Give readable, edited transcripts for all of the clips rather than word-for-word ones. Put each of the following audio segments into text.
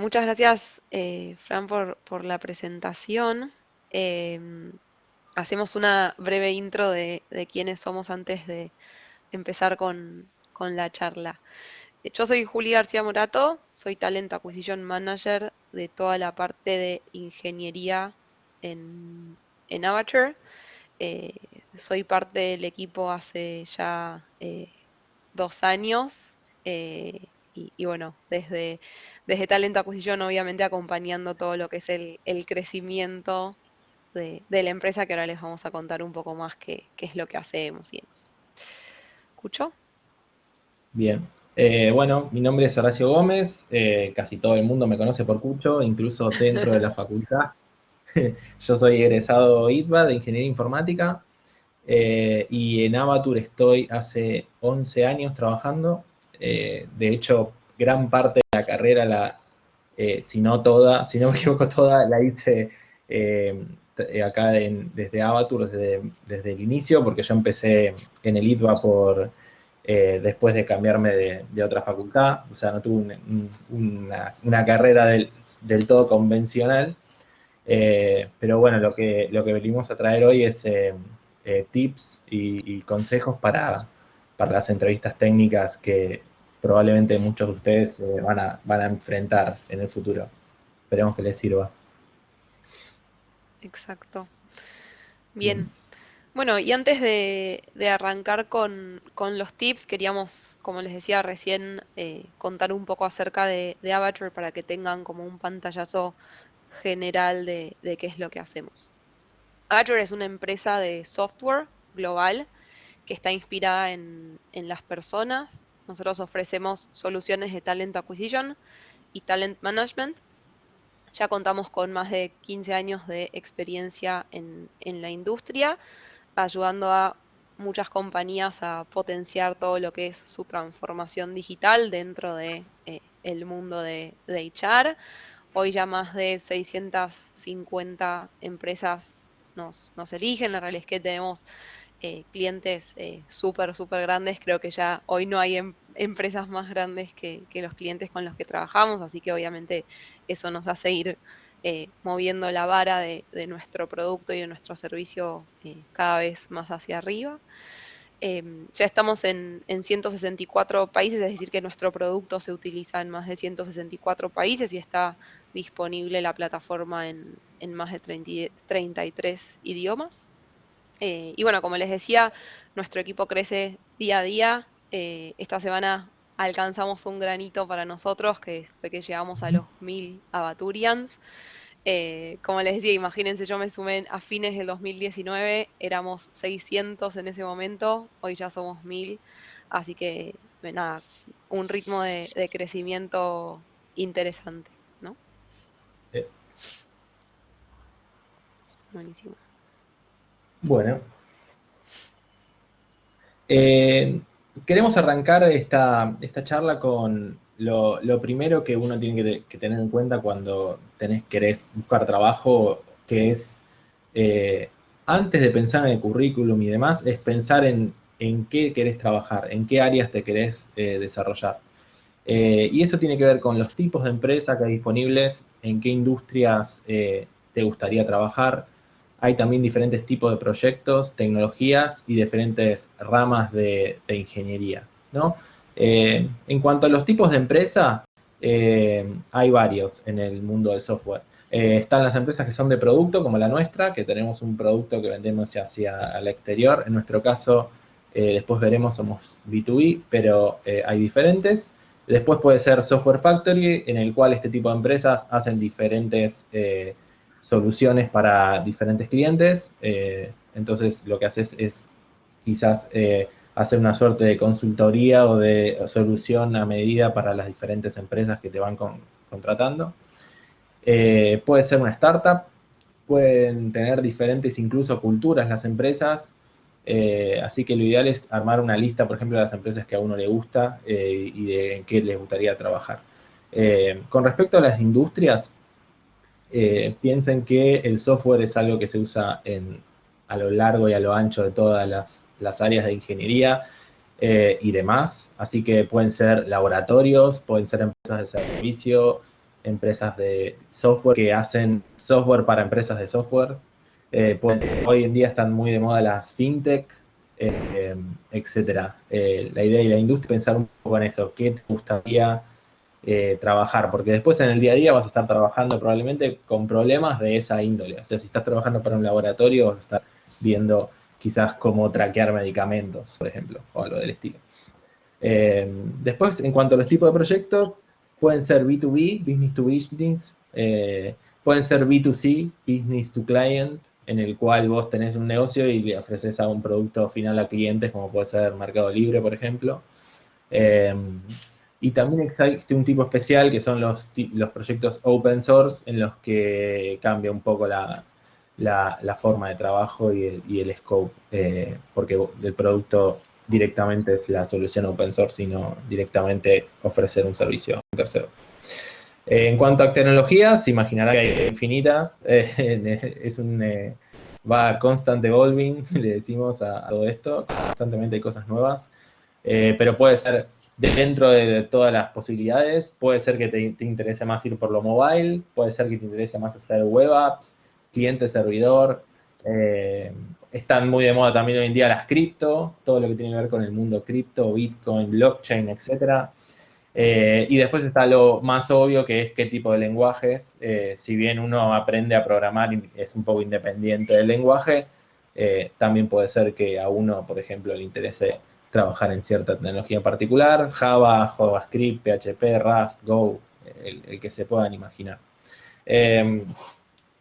muchas gracias, Fran, por la presentación. Em, Hacemos una breve intro de quiénes somos antes de empezar con la charla. Yo soy Juli García Morato, soy Talent Acquisition Manager de toda la parte de ingeniería en Avature. Eh, Soy parte del equipo hace ya 2 años y bueno, desde Talent Acquisition obviamente acompañando todo lo que es el crecimiento de la empresa, que ahora les vamos a contar un poco más qué es lo que hacemos y demás. ¿Escucho? Bien. Bueno, mi nombre es Horacio Gómez, casi todo el mundo me conoce por Cucho, incluso dentro de la facultad. Yo soy egresado ITBA de Ingeniería Informática y en Avatur estoy hace 11 años trabajando. De hecho, gran parte de la carrera, si no toda, si no me equivoco toda, la hice acá desde Avatur, desde el inicio, porque yo empecé en el ITBA después de cambiarme de otra facultad, o sea, no tuve una carrera del todo convencional. Pero bueno, lo que venimos a traer hoy es tips y consejos para las entrevistas técnicas que probablemente muchos de ustedes van a enfrentar en el futuro. Esperemos que les sirva. Exacto. Bien. Bien. Bueno, y antes de arrancar con los tips, queríamos, como les decía recién, contar un poco acerca de Avature para que tengan como un pantallazo general de qué es lo que hacemos. Azure es una empresa de software global que está inspirada en las personas. Nosotros ofrecemos soluciones de talent acquisition y talent management. Ya contamos con más de 15 años de experiencia en la industria, ayudando a muchas compañías a potenciar todo lo que es su transformación digital dentro de el mundo de HR. Hoy ya más de 650 empresas nos eligen. La realidad es que tenemos clientes súper grandes. Creo que ya hoy no hay empresas más grandes que los clientes con los que trabajamos, así que obviamente eso nos hace ir moviendo la vara de nuestro producto y de nuestro servicio cada vez más hacia arriba. Ya estamos en 164 países, es decir, que nuestro producto se utiliza en más de 164 países y está disponible la plataforma en más de 33 idiomas. Y bueno, como les decía, nuestro equipo crece día a día. Esta semana alcanzamos un granito para nosotros, que fue que llegamos a los 1000 Avaturians. Como les decía, imagínense, yo me sumé a fines del 2019, éramos 600 en ese momento, hoy ya somos 1000, así que nada, un ritmo de crecimiento interesante, ¿no? Eh, Buenísimo. bueno, Eh, queremos arrancar esta charla con lo primero que uno tiene que tener en cuenta cuando querés buscar trabajo, que es, eh, antes de pensar en el currículum y demás, es pensar en qué querés trabajar, en qué áreas te querés desarrollar. Y eso tiene que ver con los tipos de empresas que hay disponibles, en qué industrias te gustaría trabajar. Hay también diferentes tipos de proyectos, tecnologías y diferentes ramas de ingeniería, ¿no? En cuanto a los tipos de empresa, hay varios en el mundo del software. Están las empresas que son de producto, como la nuestra, que tenemos un producto que vendemos hacia el exterior. En nuestro caso, después veremos, somos B2B, pero hay diferentes. Después puede ser Software Factory, en el cual este tipo de empresas hacen diferentes soluciones para diferentes clientes. Entonces lo que haces es quizás hacer una suerte de consultoría o de solución a medida para las diferentes empresas que te van contratando. Puede ser una startup, pueden tener diferentes incluso culturas las empresas, así que lo ideal es armar una lista, por ejemplo, de las empresas que a uno le gusta y de en qué les gustaría trabajar. Con respecto a las industrias, piensen que el software es algo que se usa a lo largo y a lo ancho de todas las áreas de ingeniería y demás, así que pueden ser laboratorios, pueden ser empresas de servicio, empresas de software que hacen software para empresas de software. Hoy en día están muy de moda las fintech, etcétera. La idea y la industria pensar un poco en eso. ¿Qué te gustaría trabajar? Porque después en el día a día vas a estar trabajando probablemente con problemas de esa índole. O sea, si estás trabajando para un laboratorio, vas a estar viendo quizás cómo traquear medicamentos, por ejemplo, o algo del estilo. Después, en cuanto a los tipos de proyectos, pueden ser B2B, business to business, pueden ser B2C, business to client, en el cual vos tenés un negocio y le ofreces a un producto final a clientes, como puede ser Mercado Libre, por ejemplo. Eh, y también existe un tipo especial que son los proyectos open source, en los que cambia un poco la forma de trabajo y el scope, porque el producto directamente es la solución open source, sino directamente ofrecer un servicio a un tercero. En cuanto a tecnologías, se imaginará que hay infinitas, va constant evolving, le decimos a todo esto, constantemente hay cosas nuevas, pero puede ser dentro de todas las posibilidades, puede ser que te interese más ir por lo mobile, puede ser que te interese más hacer web apps, cliente-servidor, están muy de moda también hoy en día las cripto, todo lo que tiene que ver con el mundo cripto, Bitcoin, blockchain, etcétera. Y después está lo más obvio, que es qué tipo de lenguajes. Si bien uno aprende a programar y es un poco independiente del lenguaje, también puede ser que a uno, por ejemplo, le interese trabajar en cierta tecnología particular, Java, JavaScript, PHP, Rust, Go, el que se puedan imaginar.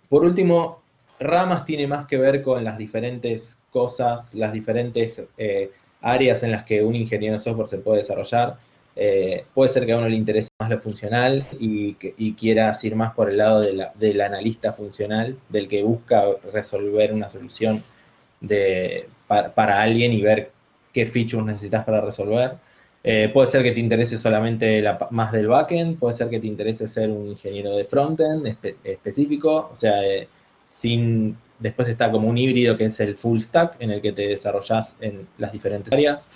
Por último, ramas tiene más que ver con las diferentes cosas, las diferentes áreas en las que un ingeniero de software se puede desarrollar. Puede ser que a uno le interese más lo funcional y quieras ir más por el lado del analista funcional, del que busca resolver una solución para alguien y ver qué features necesitas para resolver. Puede ser que te interese solamente más del backend, puede ser que te interese ser un ingeniero de frontend específico, o sea, después está como un híbrido que es el full stack, en el que te desarrollas en las diferentes áreas.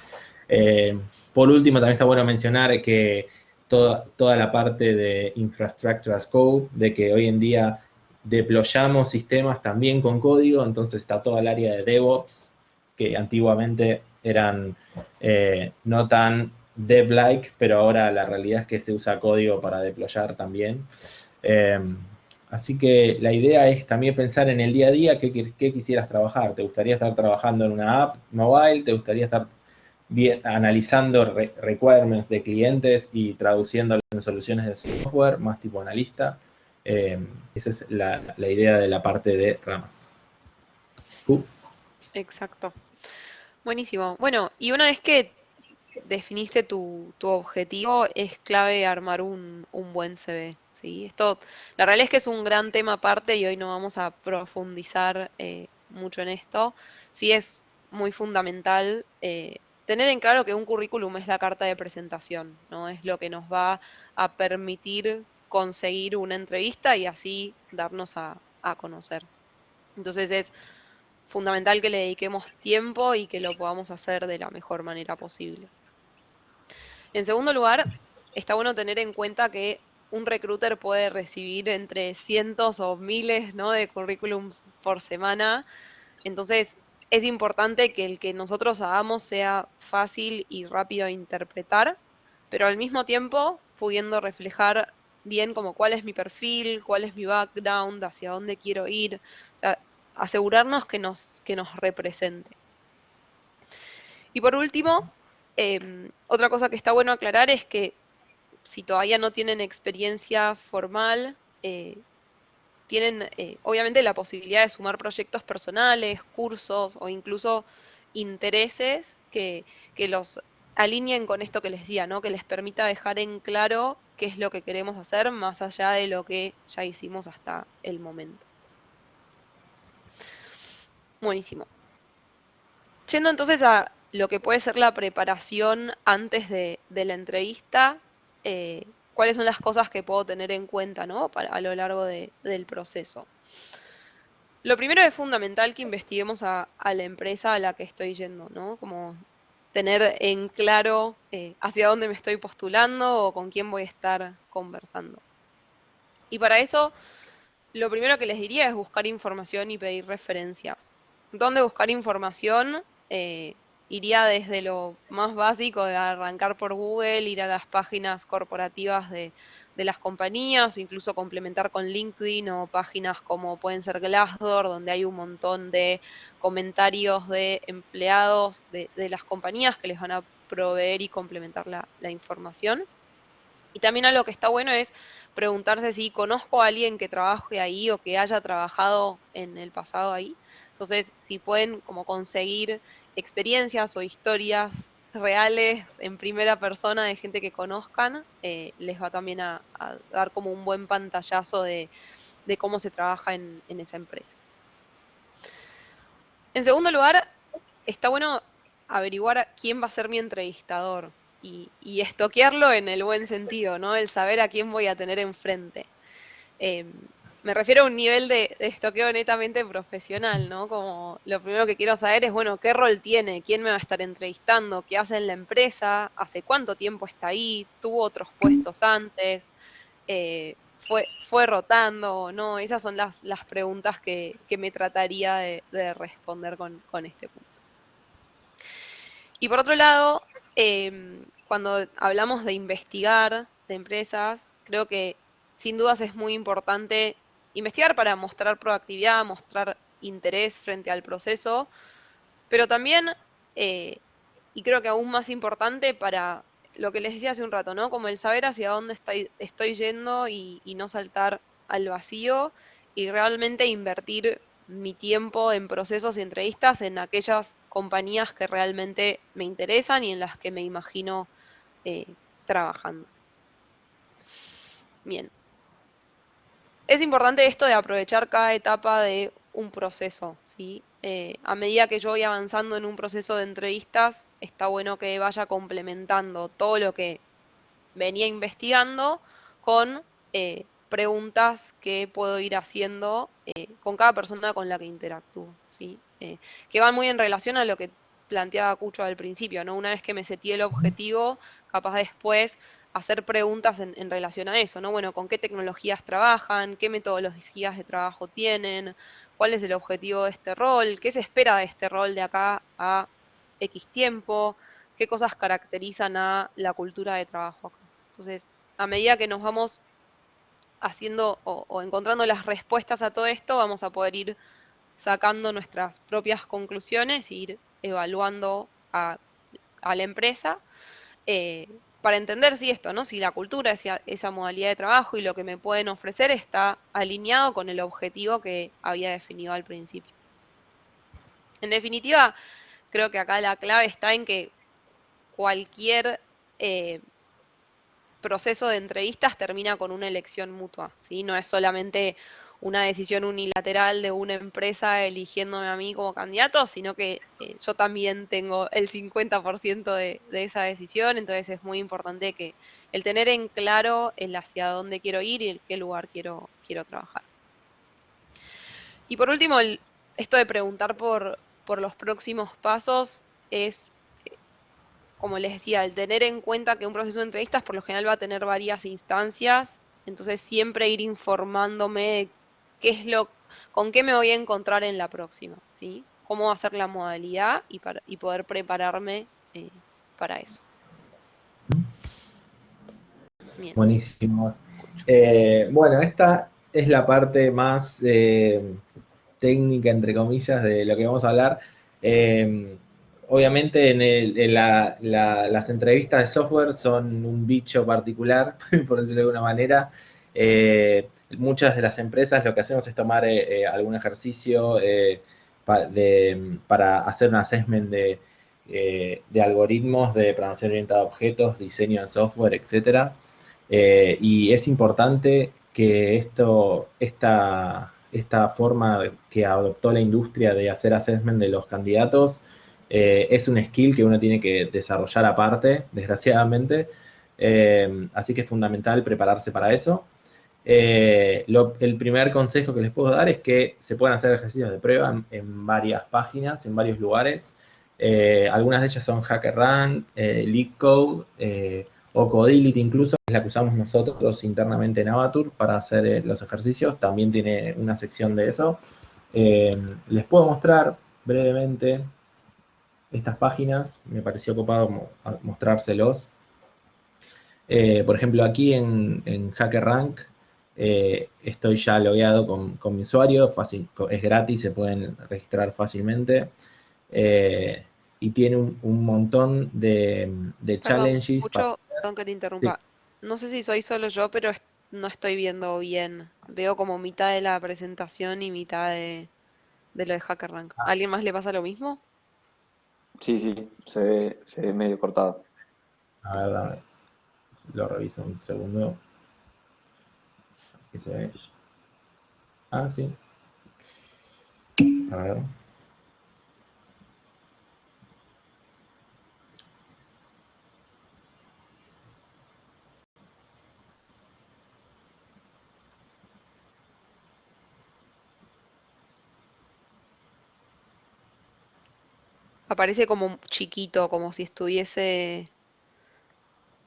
Eh, por último, también está bueno mencionar que toda la parte de infrastructure as code, de que hoy en día deployamos sistemas también con código, entonces está toda el área de DevOps, que antiguamente eran no tan dev-like, pero ahora la realidad es que se usa código para deployar también. Eh, Así que la idea es también pensar en el día a día qué quisieras trabajar. ¿Te gustaría estar trabajando en una app mobile? ¿Te gustaría estar analizando requirements de clientes y traduciéndolos en soluciones de software, más tipo analista? Eh, Esa es la idea de la parte de ramas. Exacto. Buenísimo. Bueno, y una vez que definiste tu objetivo, es clave armar un buen CV, ¿sí? Esto, la realidad es que es un gran tema aparte y hoy no vamos a profundizar mucho en esto. Sí es muy fundamental tener en claro que un currículum es la carta de presentación, ¿no? Es lo que nos va a permitir conseguir una entrevista y así darnos a conocer. Entonces es fundamental que le dediquemos tiempo y que lo podamos hacer de la mejor manera posible. En segundo lugar, está bueno tener en cuenta que un recruiter puede recibir entre cientos o miles, ¿no?, de currículums por semana. Entonces, es importante que el que nosotros hagamos sea fácil y rápido de interpretar, pero al mismo tiempo pudiendo reflejar bien como cuál es mi perfil, cuál es mi background, hacia dónde quiero ir. O sea, asegurarnos que nos represente. Y por último, otra cosa que está bueno aclarar es que si todavía no tienen experiencia formal, tienen obviamente la posibilidad de sumar proyectos personales, cursos o incluso intereses que los alineen con esto que les decía, ¿no? Que les permita dejar en claro qué es lo que queremos hacer más allá de lo que ya hicimos hasta el momento. Buenísimo. Yendo entonces a lo que puede ser la preparación antes de la entrevista, cuáles son las cosas que puedo tener en cuenta, ¿no?, a lo largo del proceso. Lo primero es fundamental que investiguemos a la empresa a la que estoy yendo, ¿no? Como tener en claro hacia dónde me estoy postulando o con quién voy a estar conversando. Y para eso, lo primero que les diría es buscar información y pedir referencias. ¿Dónde buscar información? Iría desde lo más básico de arrancar por Google, ir a las páginas corporativas de las compañías, o incluso complementar con LinkedIn o páginas como pueden ser Glassdoor, donde hay un montón de comentarios de empleados de las compañías que les van a proveer y complementar la información. Y también algo que está bueno es preguntarse si conozco a alguien que trabaje ahí o que haya trabajado en el pasado ahí. Entonces, si pueden como conseguir experiencias o historias reales en primera persona de gente que conozcan, les va también a dar como un buen pantallazo de cómo se trabaja en esa empresa. En segundo lugar, está bueno averiguar quién va a ser mi entrevistador y estoquearlo en el buen sentido, ¿no? El saber a quién voy a tener enfrente. Eh, Me refiero a un nivel de estoqueo netamente profesional, ¿no? Como lo primero que quiero saber es, bueno, ¿qué rol tiene? ¿Quién me va a estar entrevistando? ¿Qué hace en la empresa? ¿Hace cuánto tiempo está ahí? ¿Tuvo otros puestos antes? ¿Fue rotando o no? Esas son las preguntas que me trataría de responder con este punto. Y por otro lado, cuando hablamos de investigar de empresas, creo que sin dudas es muy importante investigar para mostrar proactividad, mostrar interés frente al proceso, pero también, eh, y creo que aún más importante para lo que les decía hace un rato, ¿no? Como el saber hacia dónde estoy yendo y no saltar al vacío y realmente invertir mi tiempo en procesos y entrevistas en aquellas compañías que realmente me interesan y en las que me imagino trabajando. Bien, es importante esto de aprovechar cada etapa de un proceso, ¿sí? A medida que yo voy avanzando en un proceso de entrevistas, está bueno que vaya complementando todo lo que venía investigando con preguntas que puedo ir haciendo con cada persona con la que interactúo, ¿sí? Que van muy en relación a lo que planteaba Cucho al principio, ¿no? Una vez que me seteé el objetivo, capaz después hacer preguntas en relación a eso, ¿no? Bueno, ¿con qué tecnologías trabajan? ¿Qué metodologías de trabajo tienen? ¿Cuál es el objetivo de este rol? ¿Qué se espera de este rol de acá a X tiempo? ¿Qué cosas caracterizan a la cultura de trabajo acá? Entonces, a medida que nos vamos haciendo o encontrando las respuestas a todo esto, vamos a poder ir sacando nuestras propias conclusiones e ir evaluando a la empresa para entender si esto, ¿no? Si la cultura, esa modalidad de trabajo y lo que me pueden ofrecer está alineado con el objetivo que había definido al principio. En definitiva, creo que acá la clave está en que cualquier proceso de entrevistas termina con una elección mutua, ¿sí? No es solamente una decisión unilateral de una empresa eligiéndome a mí como candidato, sino que yo también tengo el 50% de esa decisión, entonces es muy importante que el tener en claro el hacia dónde quiero ir y en qué lugar quiero trabajar. Y por último, esto de preguntar por los próximos pasos es como les decía, el tener en cuenta que un proceso de entrevistas por lo general va a tener varias instancias, entonces siempre ir informándome de qué es con qué me voy a encontrar en la próxima, ¿sí? Cómo va a ser la modalidad y poder prepararme para eso. Bien, Buenísimo. escucho. Bueno, esta es la parte más técnica, entre comillas, de lo que vamos a hablar. Obviamente las entrevistas de software son un bicho particular, por decirlo de alguna manera. Muchas de las empresas lo que hacemos es tomar algún ejercicio para hacer un assessment de algoritmos de programación orientada a objetos, diseño de software, etcétera. Y es importante que esta forma que adoptó la industria de hacer assessment de los candidatos es un skill que uno tiene que desarrollar aparte, desgraciadamente. Así que es fundamental prepararse para eso. El primer consejo que les puedo dar es que se pueden hacer ejercicios de prueba en varias páginas, en varios lugares. Algunas de ellas son HackerRank, LeetCode, o Codility incluso, que es la que usamos nosotros internamente en Avatur para hacer los ejercicios, también tiene una sección de eso. Les puedo mostrar brevemente estas páginas, me pareció copado mostrárselos. Por ejemplo, aquí en HackerRank estoy ya logueado con mi usuario, es gratis, se pueden registrar fácilmente. Y tiene un montón de Perdón, challenges para... escucho, perdón que te Sí. interrumpa. No sé si soy solo yo, pero no estoy viendo bien. Veo como mitad de la presentación y mitad de lo de HackerRank. ¿A alguien más le pasa lo mismo? Sí, sí, se ve medio cortado. A ver, lo reviso un segundo. Que se ve. Ah, sí. A ver. Aparece como chiquito, como si estuviese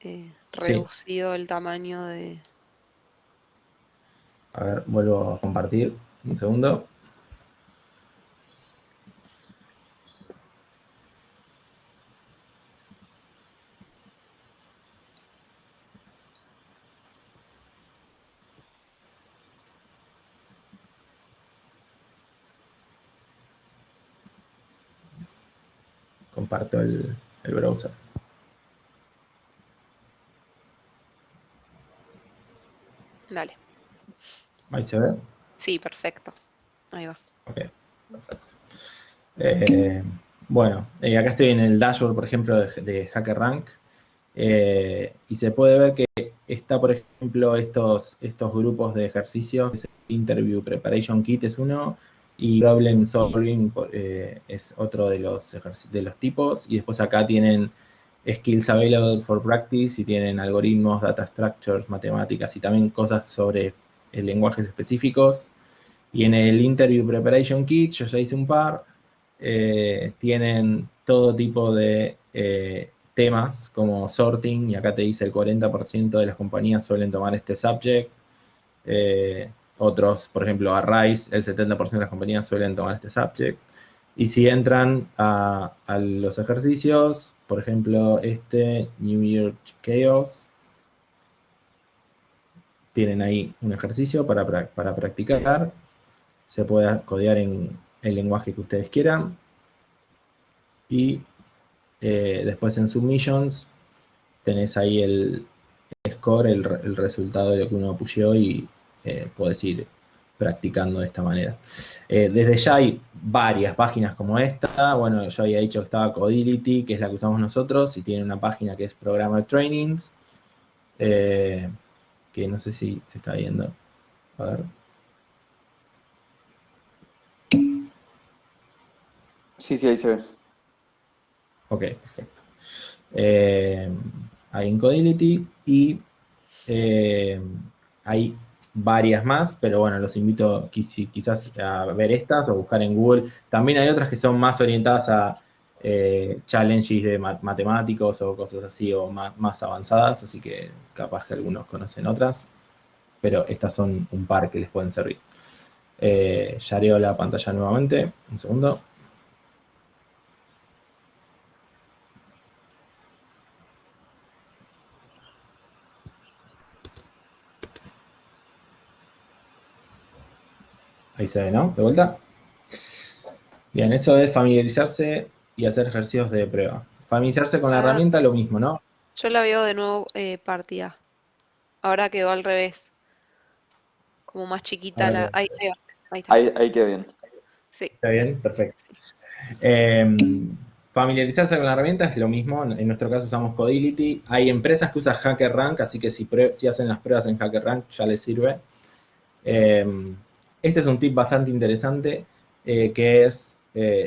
Sí. reducido el tamaño de... A ver, vuelvo a compartir. Un segundo. Comparto el browser. Dale. Ahí se ve. Sí, perfecto. Ahí va. Ok, perfecto. Bueno, acá estoy en el dashboard, por ejemplo, de HackerRank. Y se puede ver que está, por ejemplo, estos grupos de ejercicios. Interview Preparation Kit es uno, y Problem Solving es otro de los tipos. Y después acá tienen Skills Available for Practice, y tienen algoritmos, data structures, matemáticas, y también cosas sobre lenguajes específicos. Y en el Interview Preparation Kit, yo ya hice un par, tienen todo tipo de temas como sorting, y acá te dice el 40% de las compañías suelen tomar este subject. Otros, por ejemplo, Arrays, el 70% de las compañías suelen tomar este subject. Y si entran a los ejercicios, por ejemplo, New Year Chaos, tienen ahí un ejercicio para practicar. Se puede codear en el lenguaje que ustedes quieran. Y después en Submissions tenés ahí el score, el resultado de lo que uno pusheó, y podés ir practicando de esta manera. Desde ya hay varias páginas como esta. Bueno, yo había dicho que estaba Codility, que es la que usamos nosotros, y tiene una página que es Programmer Trainings, que no sé si se está viendo. A ver. Sí, sí, ahí se ve. Ok, perfecto. Hay Incodility, y hay varias más, pero bueno, los invito quizás a ver estas o buscar en Google. También hay otras que son más orientadas a challenges de matemáticos o cosas así, o más avanzadas, así que capaz que algunos conocen otras, pero estas son un par que les pueden servir. Yareo la pantalla nuevamente, un segundo. Ahí se ve, ¿no? De vuelta. Bien, eso es familiarizarse y hacer ejercicios de prueba. Familiarizarse con la Ah, herramienta, lo mismo, ¿no? yo la veo de nuevo partida. Ahora quedó al revés, como más A chiquita la... ver, Ahí va, ahí está. Ahí queda bien. Sí, ¿está bien? Perfecto. sí. Eh, Familiarizarse con la herramienta es lo mismo. En nuestro caso usamos Codility. Hay empresas que usan HackerRank, así que si hacen las pruebas en HackerRank ya les sirve. Eh, este es un tip bastante interesante, que es,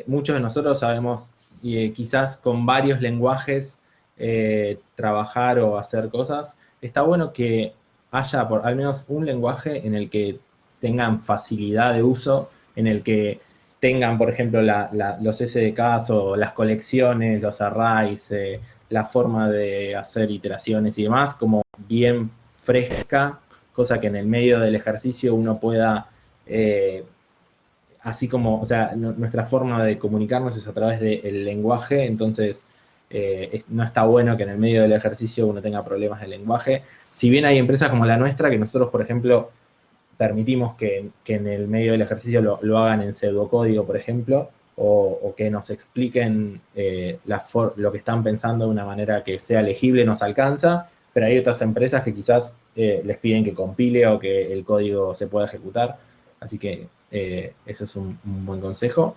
muchos de nosotros sabemos, quizás con varios lenguajes trabajar o hacer cosas. Está bueno que haya por al menos un lenguaje en el que tengan facilidad de uso, en el que tengan, por ejemplo, los SDKs o las colecciones, los arrays, la forma de hacer iteraciones y demás como bien fresca, cosa que en el medio del ejercicio uno pueda, así como, o sea, nuestra forma de comunicarnos es a través del lenguaje, entonces no está bueno que en el medio del ejercicio uno tenga problemas de lenguaje. Si bien hay empresas como la nuestra, que nosotros, por ejemplo, permitimos que en el medio del ejercicio lo hagan en pseudocódigo, por ejemplo, o que nos expliquen lo que están pensando de una manera que sea legible, nos alcanza, pero hay otras empresas que quizás les piden que compile o que el código se pueda ejecutar, así que eso es un buen consejo.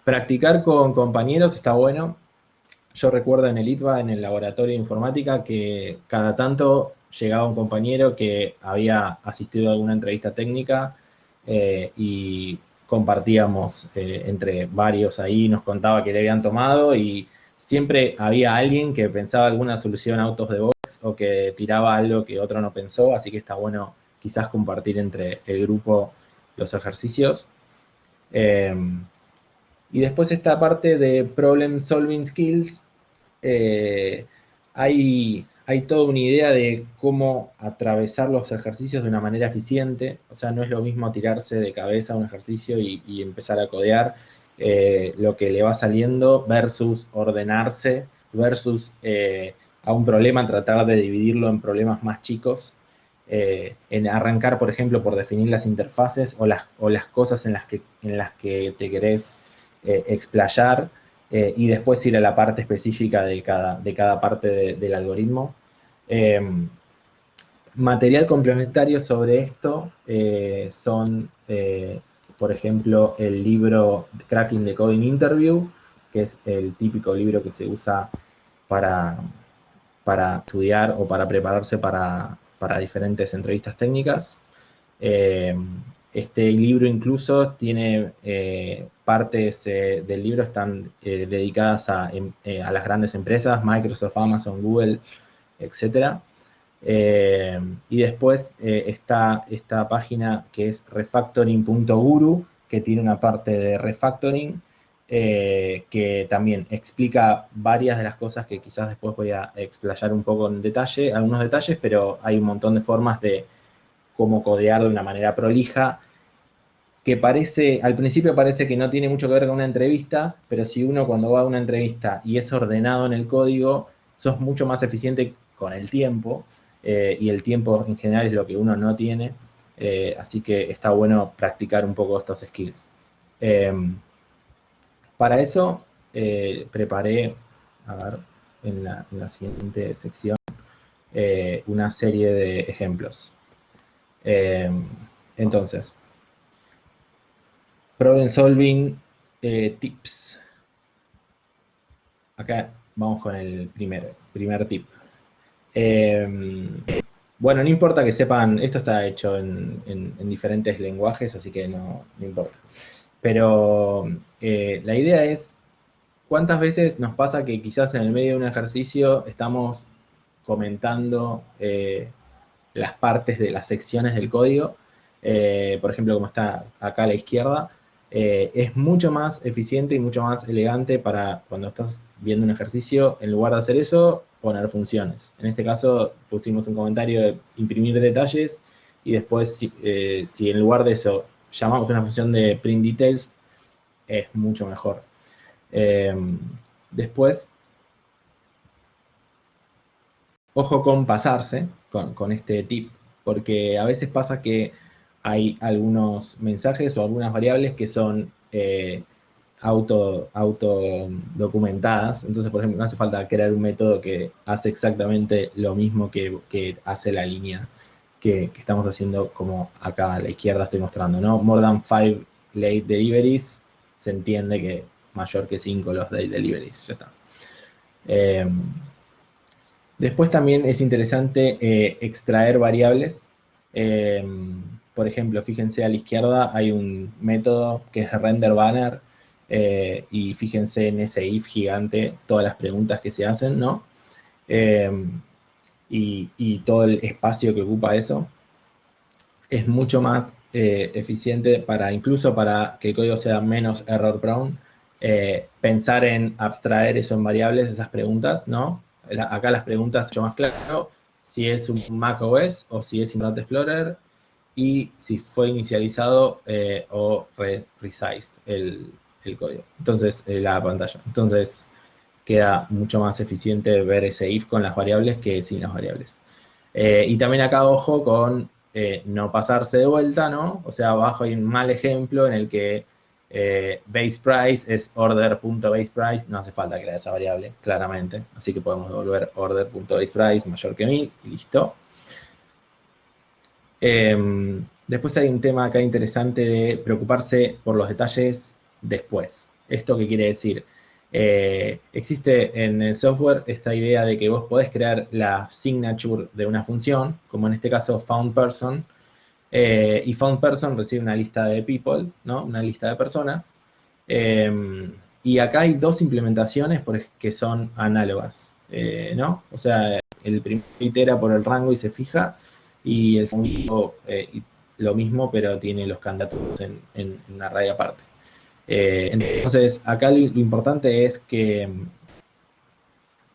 Practicar con compañeros está bueno. Yo recuerdo en el ITBA, en el laboratorio de informática, que cada tanto llegaba un compañero que había asistido a alguna entrevista técnica y compartíamos entre varios ahí, nos contaba que le habían tomado y siempre había alguien que pensaba alguna solución out of the box o que tiraba algo que otro no pensó, así que está bueno quizás compartir entre el grupo los ejercicios. Y después esta parte de problem solving skills, hay toda una idea de cómo atravesar los ejercicios de una manera eficiente, o sea, no es lo mismo tirarse de cabeza a un ejercicio y empezar a codear lo que le va saliendo versus ordenarse, versus a un problema tratar de dividirlo en problemas más chicos. En arrancar, por ejemplo, por definir las interfaces o las cosas en las que te querés explayar y después ir a la parte específica de cada parte del algoritmo. Material complementario sobre esto son, por ejemplo, el libro Cracking the Coding Interview, que es el típico libro que se usa para estudiar o para prepararse para diferentes entrevistas técnicas. Este libro incluso tiene partes del libro están dedicadas a las grandes empresas, Microsoft, Amazon, Google, etc. Y después está esta página que es refactoring.guru, que tiene una parte de refactoring, que también explica varias de las cosas que quizás después voy a explayar un poco en detalle, algunos detalles, pero hay un montón de formas de cómo codear de una manera prolija, que al principio parece que no tiene mucho que ver con una entrevista, pero si uno cuando va a una entrevista y es ordenado en el código, sos mucho más eficiente con el tiempo, y el tiempo en general es lo que uno no tiene, así que está bueno practicar un poco estos skills. Para eso preparé, a ver, en la siguiente sección, una serie de ejemplos. Entonces, problem solving tips. Acá vamos con el primer tip. Bueno, no importa que sepan, esto está hecho en diferentes lenguajes, así que no importa. Pero la idea es, ¿cuántas veces nos pasa que quizás en el medio de un ejercicio estamos comentando las partes de las secciones del código? Por ejemplo, como está acá a la izquierda, es mucho más eficiente y mucho más elegante para cuando estás viendo un ejercicio, en lugar de hacer eso, poner funciones. En este caso pusimos un comentario de imprimir detalles y después si en lugar de eso llamamos una función de print details, es mucho mejor. Después, ojo con pasarse con este tip, porque a veces pasa que hay algunos mensajes o algunas variables que son auto documentadas. Entonces, por ejemplo, no hace falta crear un método que hace exactamente lo mismo que hace la línea que estamos haciendo, como acá a la izquierda estoy mostrando, ¿no? More than 5 late deliveries, se entiende que mayor que 5 los late deliveries, ya está. Después también es interesante extraer variables. Por ejemplo, fíjense a la izquierda hay un método que es render banner, y fíjense en ese if gigante todas las preguntas que se hacen, ¿no? Y todo el espacio que ocupa eso. Es mucho más eficiente incluso para que el código sea menos error prone, pensar en abstraer eso en variables, esas preguntas, ¿no? Acá las preguntas, mucho más claro, si es un Mac OS o si es Internet Explorer, y si fue inicializado o resized el código. Entonces, la pantalla. Entonces, queda mucho más eficiente ver ese if con las variables que sin las variables. Y también acá, ojo, con no pasarse de vuelta, ¿no? O sea, abajo hay un mal ejemplo en el que base price es order.basePrice, no hace falta crear esa variable, claramente. Así que podemos devolver order.basePrice mayor que 1000 y listo. Después hay un tema acá interesante de preocuparse por los detalles después. ¿Esto qué quiere decir? Existe en el software esta idea de que vos podés crear la signature de una función, como en este caso foundPerson, y foundPerson recibe una lista de people, ¿no? Una lista de personas. Y acá hay dos implementaciones que son análogas, ¿no? O sea, el primero itera por el rango y se fija, y el segundo lo mismo, pero tiene los candidatos en un array aparte. Entonces, acá lo importante es que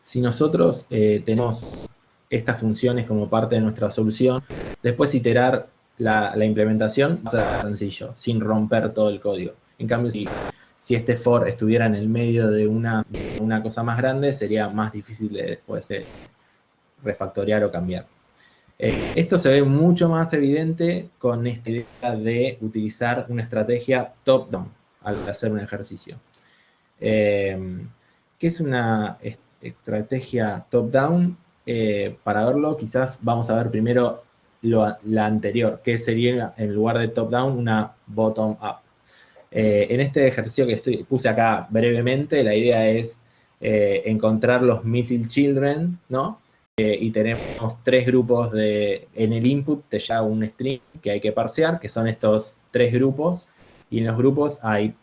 si nosotros tenemos estas funciones como parte de nuestra solución, después iterar la implementación va a ser sencillo, sin romper todo el código. En cambio, si este for estuviera en el medio de una cosa más grande, sería más difícil de después refactorear o cambiar. Esto se ve mucho más evidente con esta idea de utilizar una estrategia top-down al hacer un ejercicio. ¿Qué es una estrategia top-down? Para verlo, quizás vamos a ver primero la anterior, que sería en lugar de top-down una bottom-up. En este ejercicio que puse acá brevemente, la idea es encontrar los missing children, ¿no? Y tenemos tres grupos en el input te llega un string que hay que parsear, que son estos tres grupos, y en los grupos hay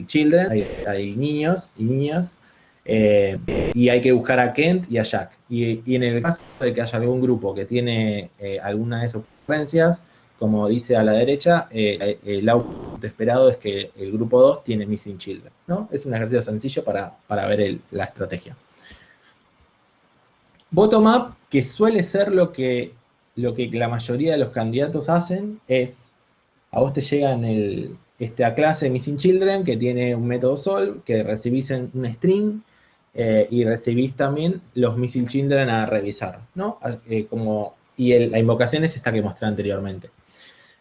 children, hay niños y niñas, y hay que buscar a Kent y a Jack. Y en el caso de que haya algún grupo que tiene alguna de esas ocurrencias, como dice a la derecha, el output esperado es que el grupo 2 tiene missing children, ¿no? Es un ejercicio sencillo para ver la estrategia. Bottom-up, que suele ser lo que la mayoría de los candidatos hacen, es, a vos te llega en esta clase Missing Children, que tiene un método solve, que recibís en un string, y recibís también los Missing Children a revisar, ¿no? Y la invocación es esta que mostré anteriormente.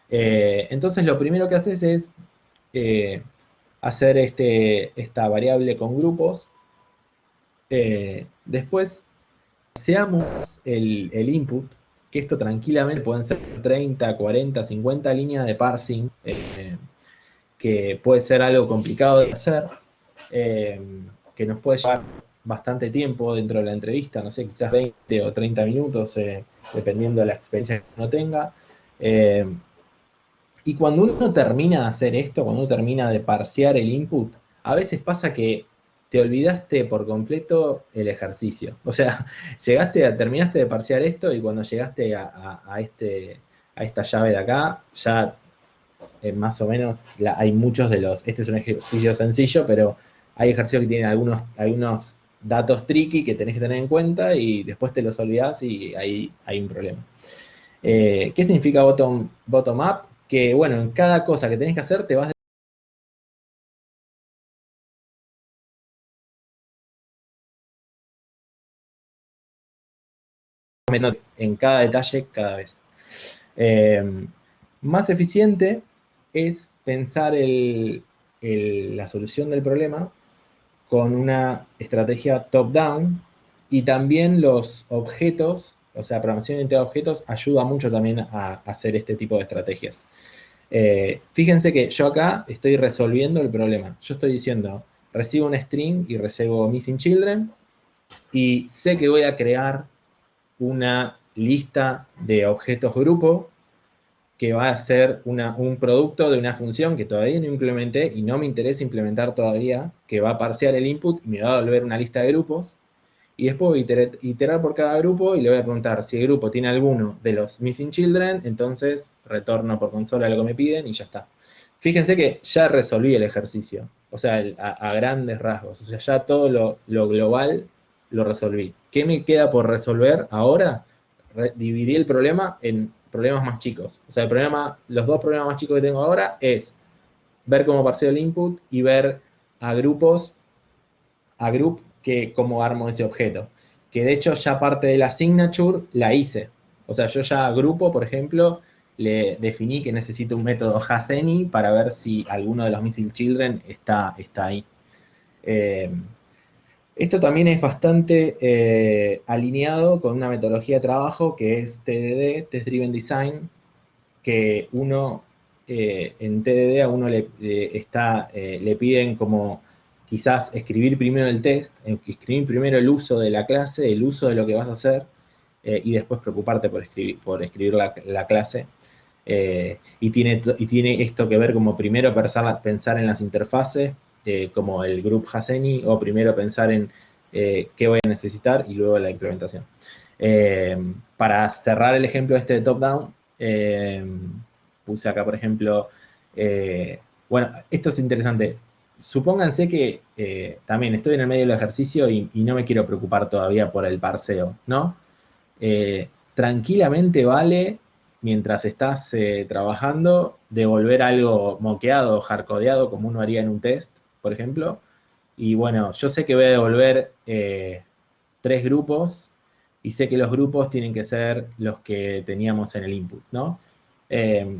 Entonces lo primero que haces es hacer esta variable con grupos. Después seamos el input, que esto tranquilamente pueden ser 30, 40, 50 líneas de parsing, que puede ser algo complicado de hacer, que nos puede llevar bastante tiempo dentro de la entrevista, no sé, quizás 20 o 30 minutos, dependiendo de la experiencia que uno tenga. Y cuando uno termina de hacer esto, cuando uno termina de parsear el input, a veces pasa que te olvidaste por completo el ejercicio. O sea, terminaste de parsear esto y cuando llegaste a esta llave de acá, ya más o menos hay muchos de este es un ejercicio sencillo, pero hay ejercicios que tienen algunos datos tricky que tenés que tener en cuenta y después te los olvidás y ahí hay un problema. ¿Qué significa bottom-up? Que, bueno, en cada cosa que tenés que hacer te vas en cada detalle cada vez. Más eficiente es pensar la solución del problema con una estrategia top-down, y también los objetos, o sea, programación orientada a objetos, ayuda mucho también a hacer este tipo de estrategias. Fíjense que yo acá estoy resolviendo el problema. Yo estoy diciendo, recibo un string y recibo missing children, y sé que voy a crear una lista de objetos grupo que va a ser un producto de una función que todavía no implementé y no me interesa implementar todavía, que va a parsear el input y me va a devolver una lista de grupos. Y después voy a iterar por cada grupo y le voy a preguntar si el grupo tiene alguno de los missing children, entonces retorno por consola lo que me piden y ya está. fíjense que ya resolví el ejercicio, o sea, a grandes rasgos, o sea, ya todo lo global lo resolví. ¿Qué me queda por resolver ahora? Dividí el problema en problemas más chicos. O sea, los dos problemas más chicos que tengo ahora es ver cómo parseo el input y ver a grupos, a group, que cómo armo ese objeto. Que de hecho ya parte de la signature la hice. O sea, yo ya a grupo, por ejemplo, le definí que necesito un método hasAny para ver si alguno de los missing children está ahí. Eh, Esto también es bastante alineado con una metodología de trabajo que es TDD, Test Driven Design, que uno en TDD a uno le piden como quizás escribir primero el test, escribir primero el uso de la clase, el uso de lo que vas a hacer, y después preocuparte por escribir la clase. Y tiene esto que ver como primero pensar en las interfaces, como el group hasAny, o primero pensar en qué voy a necesitar y luego la implementación. Para cerrar el ejemplo este de top-down, puse acá, por ejemplo, bueno, esto es interesante. Supónganse que también estoy en el medio del ejercicio y no me quiero preocupar todavía por el parseo, ¿no? Tranquilamente vale, mientras estás trabajando, devolver algo moqueado o hardcodeado como uno haría en un test, por ejemplo. Y bueno, yo sé que voy a devolver 3 grupos y sé que los grupos tienen que ser los que teníamos en el input, ¿no? Eh,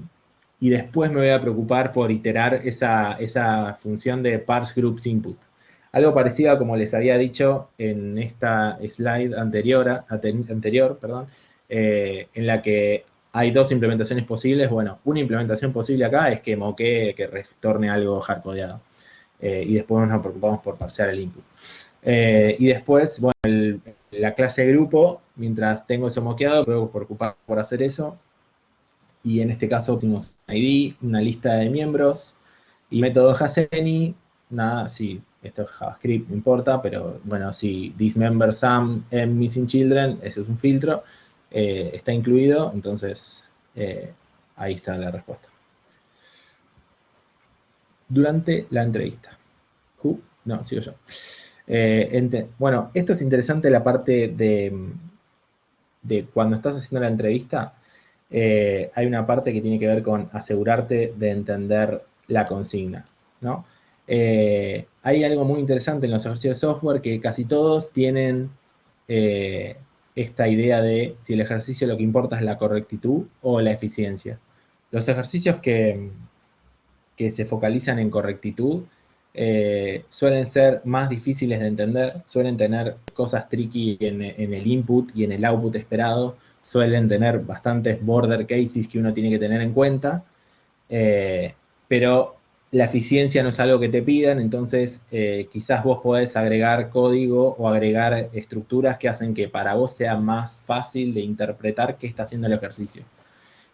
y después me voy a preocupar por iterar esa función de parse groups input. Algo parecido a como les había dicho en esta slide anterior, perdón, en la que hay 2 implementaciones posibles. Bueno, una implementación posible acá es que moquee, que retorne algo hardcodeado. Y después nos preocupamos por parsear el input. Y después, bueno, la clase grupo, mientras tengo eso moqueado, puedo preocupar por hacer eso. Y en este caso tenemos un ID, una lista de miembros y método hasAny. Nada, sí, esto es JavaScript, no importa, pero bueno, si this member sum and missing children, ese es un filtro, está incluido, entonces ahí está la respuesta. Durante la entrevista. No, sigo yo. Bueno, esto es interesante, la parte de cuando estás haciendo la entrevista. Hay una parte que tiene que ver con asegurarte de entender la consigna, ¿no? Hay algo muy interesante en los ejercicios de software, que casi todos tienen esta idea de si el ejercicio lo que importa es la correctitud o la eficiencia. Los ejercicios que se focalizan en correctitud suelen ser más difíciles de entender, suelen tener cosas tricky en el input y en el output esperado, suelen tener bastantes border cases que uno tiene que tener en cuenta, pero la eficiencia no es algo que te pidan, entonces quizás vos podés agregar código o agregar estructuras que hacen que para vos sea más fácil de interpretar qué está haciendo el ejercicio.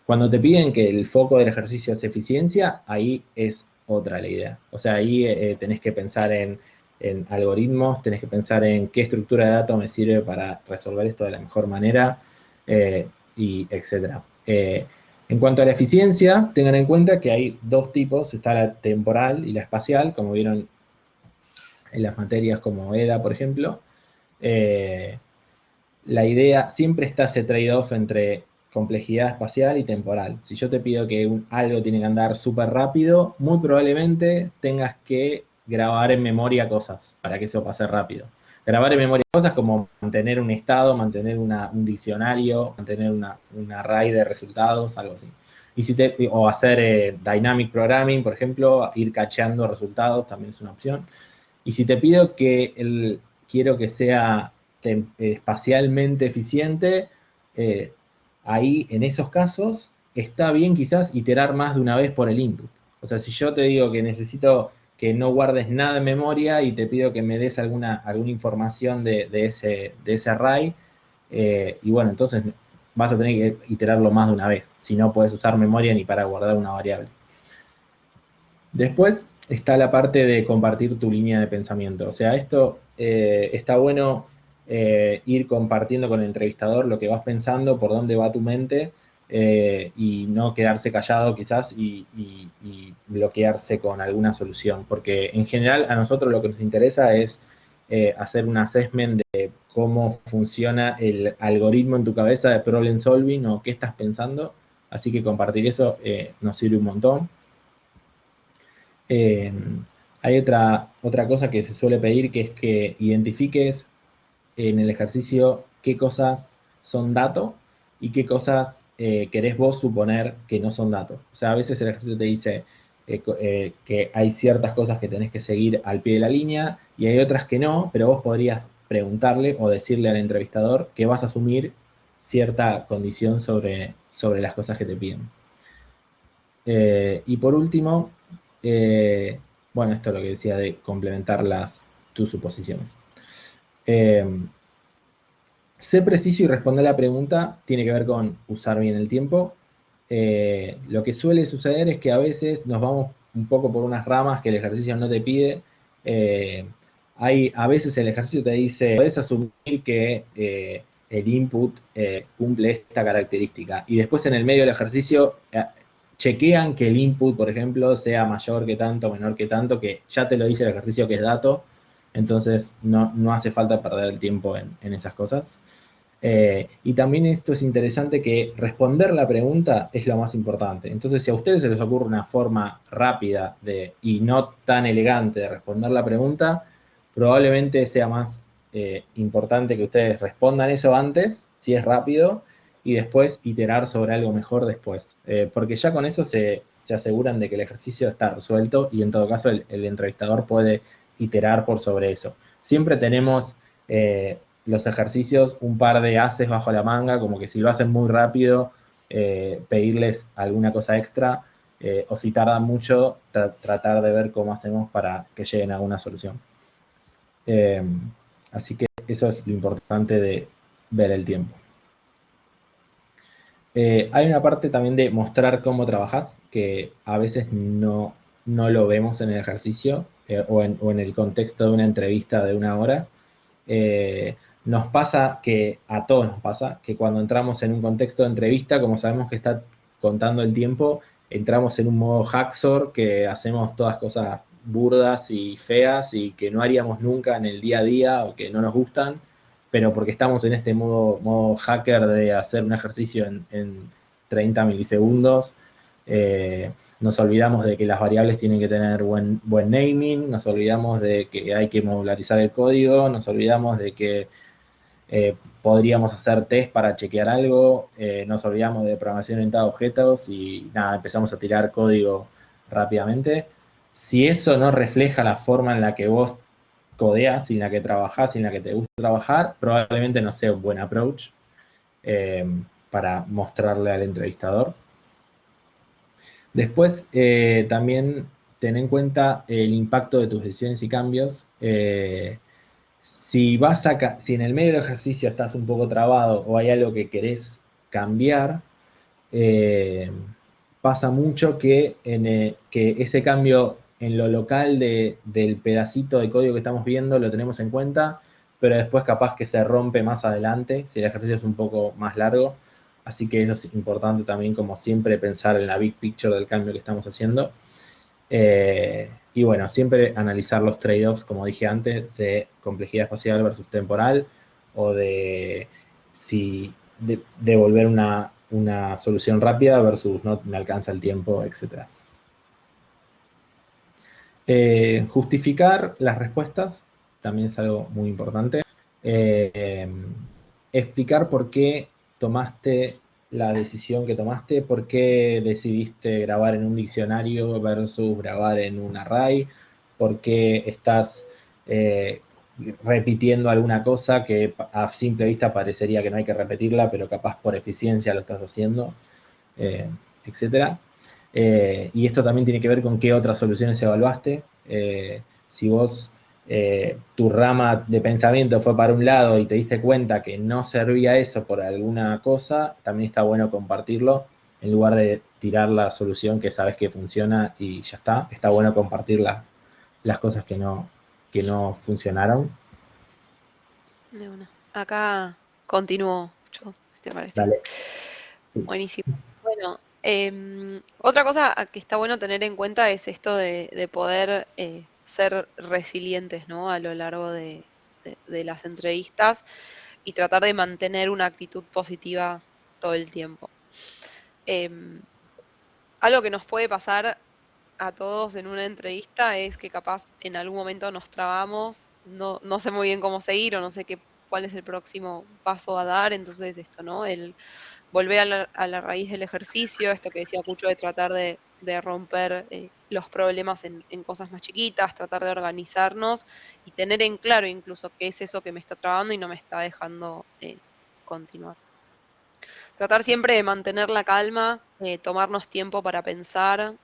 Cuando te piden que el foco del ejercicio es eficiencia, ahí es otra la idea. O sea, ahí tenés que pensar en algoritmos, tenés que pensar en qué estructura de datos me sirve para resolver esto de la mejor manera, y etcétera. En cuanto a la eficiencia, tengan en cuenta que hay 2 tipos, está la temporal y la espacial, como vieron en las materias como EDA, por ejemplo. La idea, siempre está ese trade-off entre complejidad espacial y temporal. Si yo te pido que algo tiene que andar súper rápido, muy probablemente tengas que grabar en memoria cosas para que eso pase rápido. Grabar en memoria cosas como mantener un estado, mantener un diccionario, mantener un array de resultados, algo así. O hacer dynamic programming, por ejemplo, ir cacheando resultados, también es una opción. Y si te pido que quiero que sea espacialmente eficiente, ahí en esos casos está bien quizás iterar más de una vez por el input. O sea, si yo te digo que necesito que no guardes nada en memoria y te pido que me des alguna información de ese array, y bueno, entonces vas a tener que iterarlo más de una vez. Si no puedes usar memoria ni para guardar una variable. Después está la parte de compartir tu línea de pensamiento. O sea, esto está bueno ir compartiendo con el entrevistador lo que vas pensando, por dónde va tu mente, y no quedarse callado quizás y bloquearse con alguna solución. Porque en general a nosotros lo que nos interesa es hacer un assessment de cómo funciona el algoritmo en tu cabeza de problem solving o qué estás pensando. Así que compartir eso nos sirve un montón. Hay otra cosa que se suele pedir, que es que identifiques en el ejercicio qué cosas son datos y qué cosas querés vos suponer que no son datos. O sea, a veces el ejercicio te dice que hay ciertas cosas que tenés que seguir al pie de la línea y hay otras que no, pero vos podrías preguntarle o decirle al entrevistador que vas a asumir cierta condición sobre las cosas que te piden. Y por último, bueno, esto es lo que decía de complementar tus suposiciones. Ser preciso y responder la pregunta tiene que ver con usar bien el tiempo. Lo que suele suceder es que a veces nos vamos un poco por unas ramas que el ejercicio no te pide. A veces el ejercicio te dice, puedes asumir que el input cumple esta característica. Y después en el medio del ejercicio chequean que el input, por ejemplo, sea mayor que tanto, menor que tanto, que ya te lo dice el ejercicio que es dato. Entonces no hace falta perder el tiempo en esas cosas. Y también esto es interesante, que responder la pregunta es lo más importante. Entonces, si a ustedes se les ocurre una forma rápida y no tan elegante de responder la pregunta, probablemente sea más importante que ustedes respondan eso antes, si es rápido, y después iterar sobre algo mejor después. Porque ya con eso se aseguran de que el ejercicio está resuelto y en todo caso el entrevistador puede iterar por sobre eso. Siempre tenemos los ejercicios un par de haces bajo la manga, como que si lo hacen muy rápido, pedirles alguna cosa extra, o si tardan mucho, tratar de ver cómo hacemos para que lleguen a alguna solución. Así que eso es lo importante de ver el tiempo. Hay una parte también de mostrar cómo trabajas, que a veces no lo vemos en el ejercicio o en el contexto de una entrevista de una hora. Nos pasa que, a todos nos pasa, que cuando entramos en un contexto de entrevista, como sabemos que está contando el tiempo, entramos en un modo hacksaw, que hacemos todas cosas burdas y feas y que no haríamos nunca en el día a día o que no nos gustan, pero porque estamos en este modo hacker de hacer un ejercicio en 30 milisegundos, nos olvidamos de que las variables tienen que tener buen naming, nos olvidamos de que hay que modularizar el código, nos olvidamos de que podríamos hacer test para chequear algo, nos olvidamos de programación orientada a objetos y nada, empezamos a tirar código rápidamente. Si eso no refleja la forma en la que vos codeas, en la que trabajás, en la que te gusta trabajar, probablemente no sea un buen approach para mostrarle al entrevistador. Después, también ten en cuenta el impacto de tus decisiones y cambios. Si en el medio del ejercicio estás un poco trabado o hay algo que querés cambiar, pasa mucho que ese cambio en lo local del pedacito de código que estamos viendo lo tenemos en cuenta, pero después capaz que se rompe más adelante si el ejercicio es un poco más largo. Así que eso es importante también, como siempre, pensar en la big picture del cambio que estamos haciendo. Y bueno, siempre analizar los trade-offs, como dije antes, de complejidad espacial versus temporal, o de devolver una solución rápida versus no me alcanza el tiempo, etc. Justificar las respuestas también es algo muy importante. Explicar por qué tomaste la decisión que tomaste, por qué decidiste grabar en un diccionario versus grabar en un array, por qué estás repitiendo alguna cosa que a simple vista parecería que no hay que repetirla, pero capaz por eficiencia lo estás haciendo, etcétera. Y esto también tiene que ver con qué otras soluciones evaluaste. Si vos, tu rama de pensamiento fue para un lado y te diste cuenta que no servía eso por alguna cosa, también está bueno compartirlo en lugar de tirar la solución que sabes que funciona y ya está. Está bueno compartir las cosas que no funcionaron. De una. Acá continúo yo, si te parece. Dale. Sí. Buenísimo. Bueno, otra cosa que está bueno tener en cuenta es esto de poder ser resilientes, ¿no? A lo largo de las entrevistas y tratar de mantener una actitud positiva todo el tiempo. Em, Algo que nos puede pasar a todos en una entrevista es que capaz en algún momento nos trabamos, no sé muy bien cómo seguir o no sé cuál es el próximo paso a dar, entonces esto, ¿no? El volver a la raíz del ejercicio, esto que decía Cucho de tratar de romper los problemas en cosas más chiquitas, tratar de organizarnos y tener en claro incluso qué es eso que me está trabando y no me está dejando continuar. Tratar siempre de mantener la calma, tomarnos tiempo para pensar.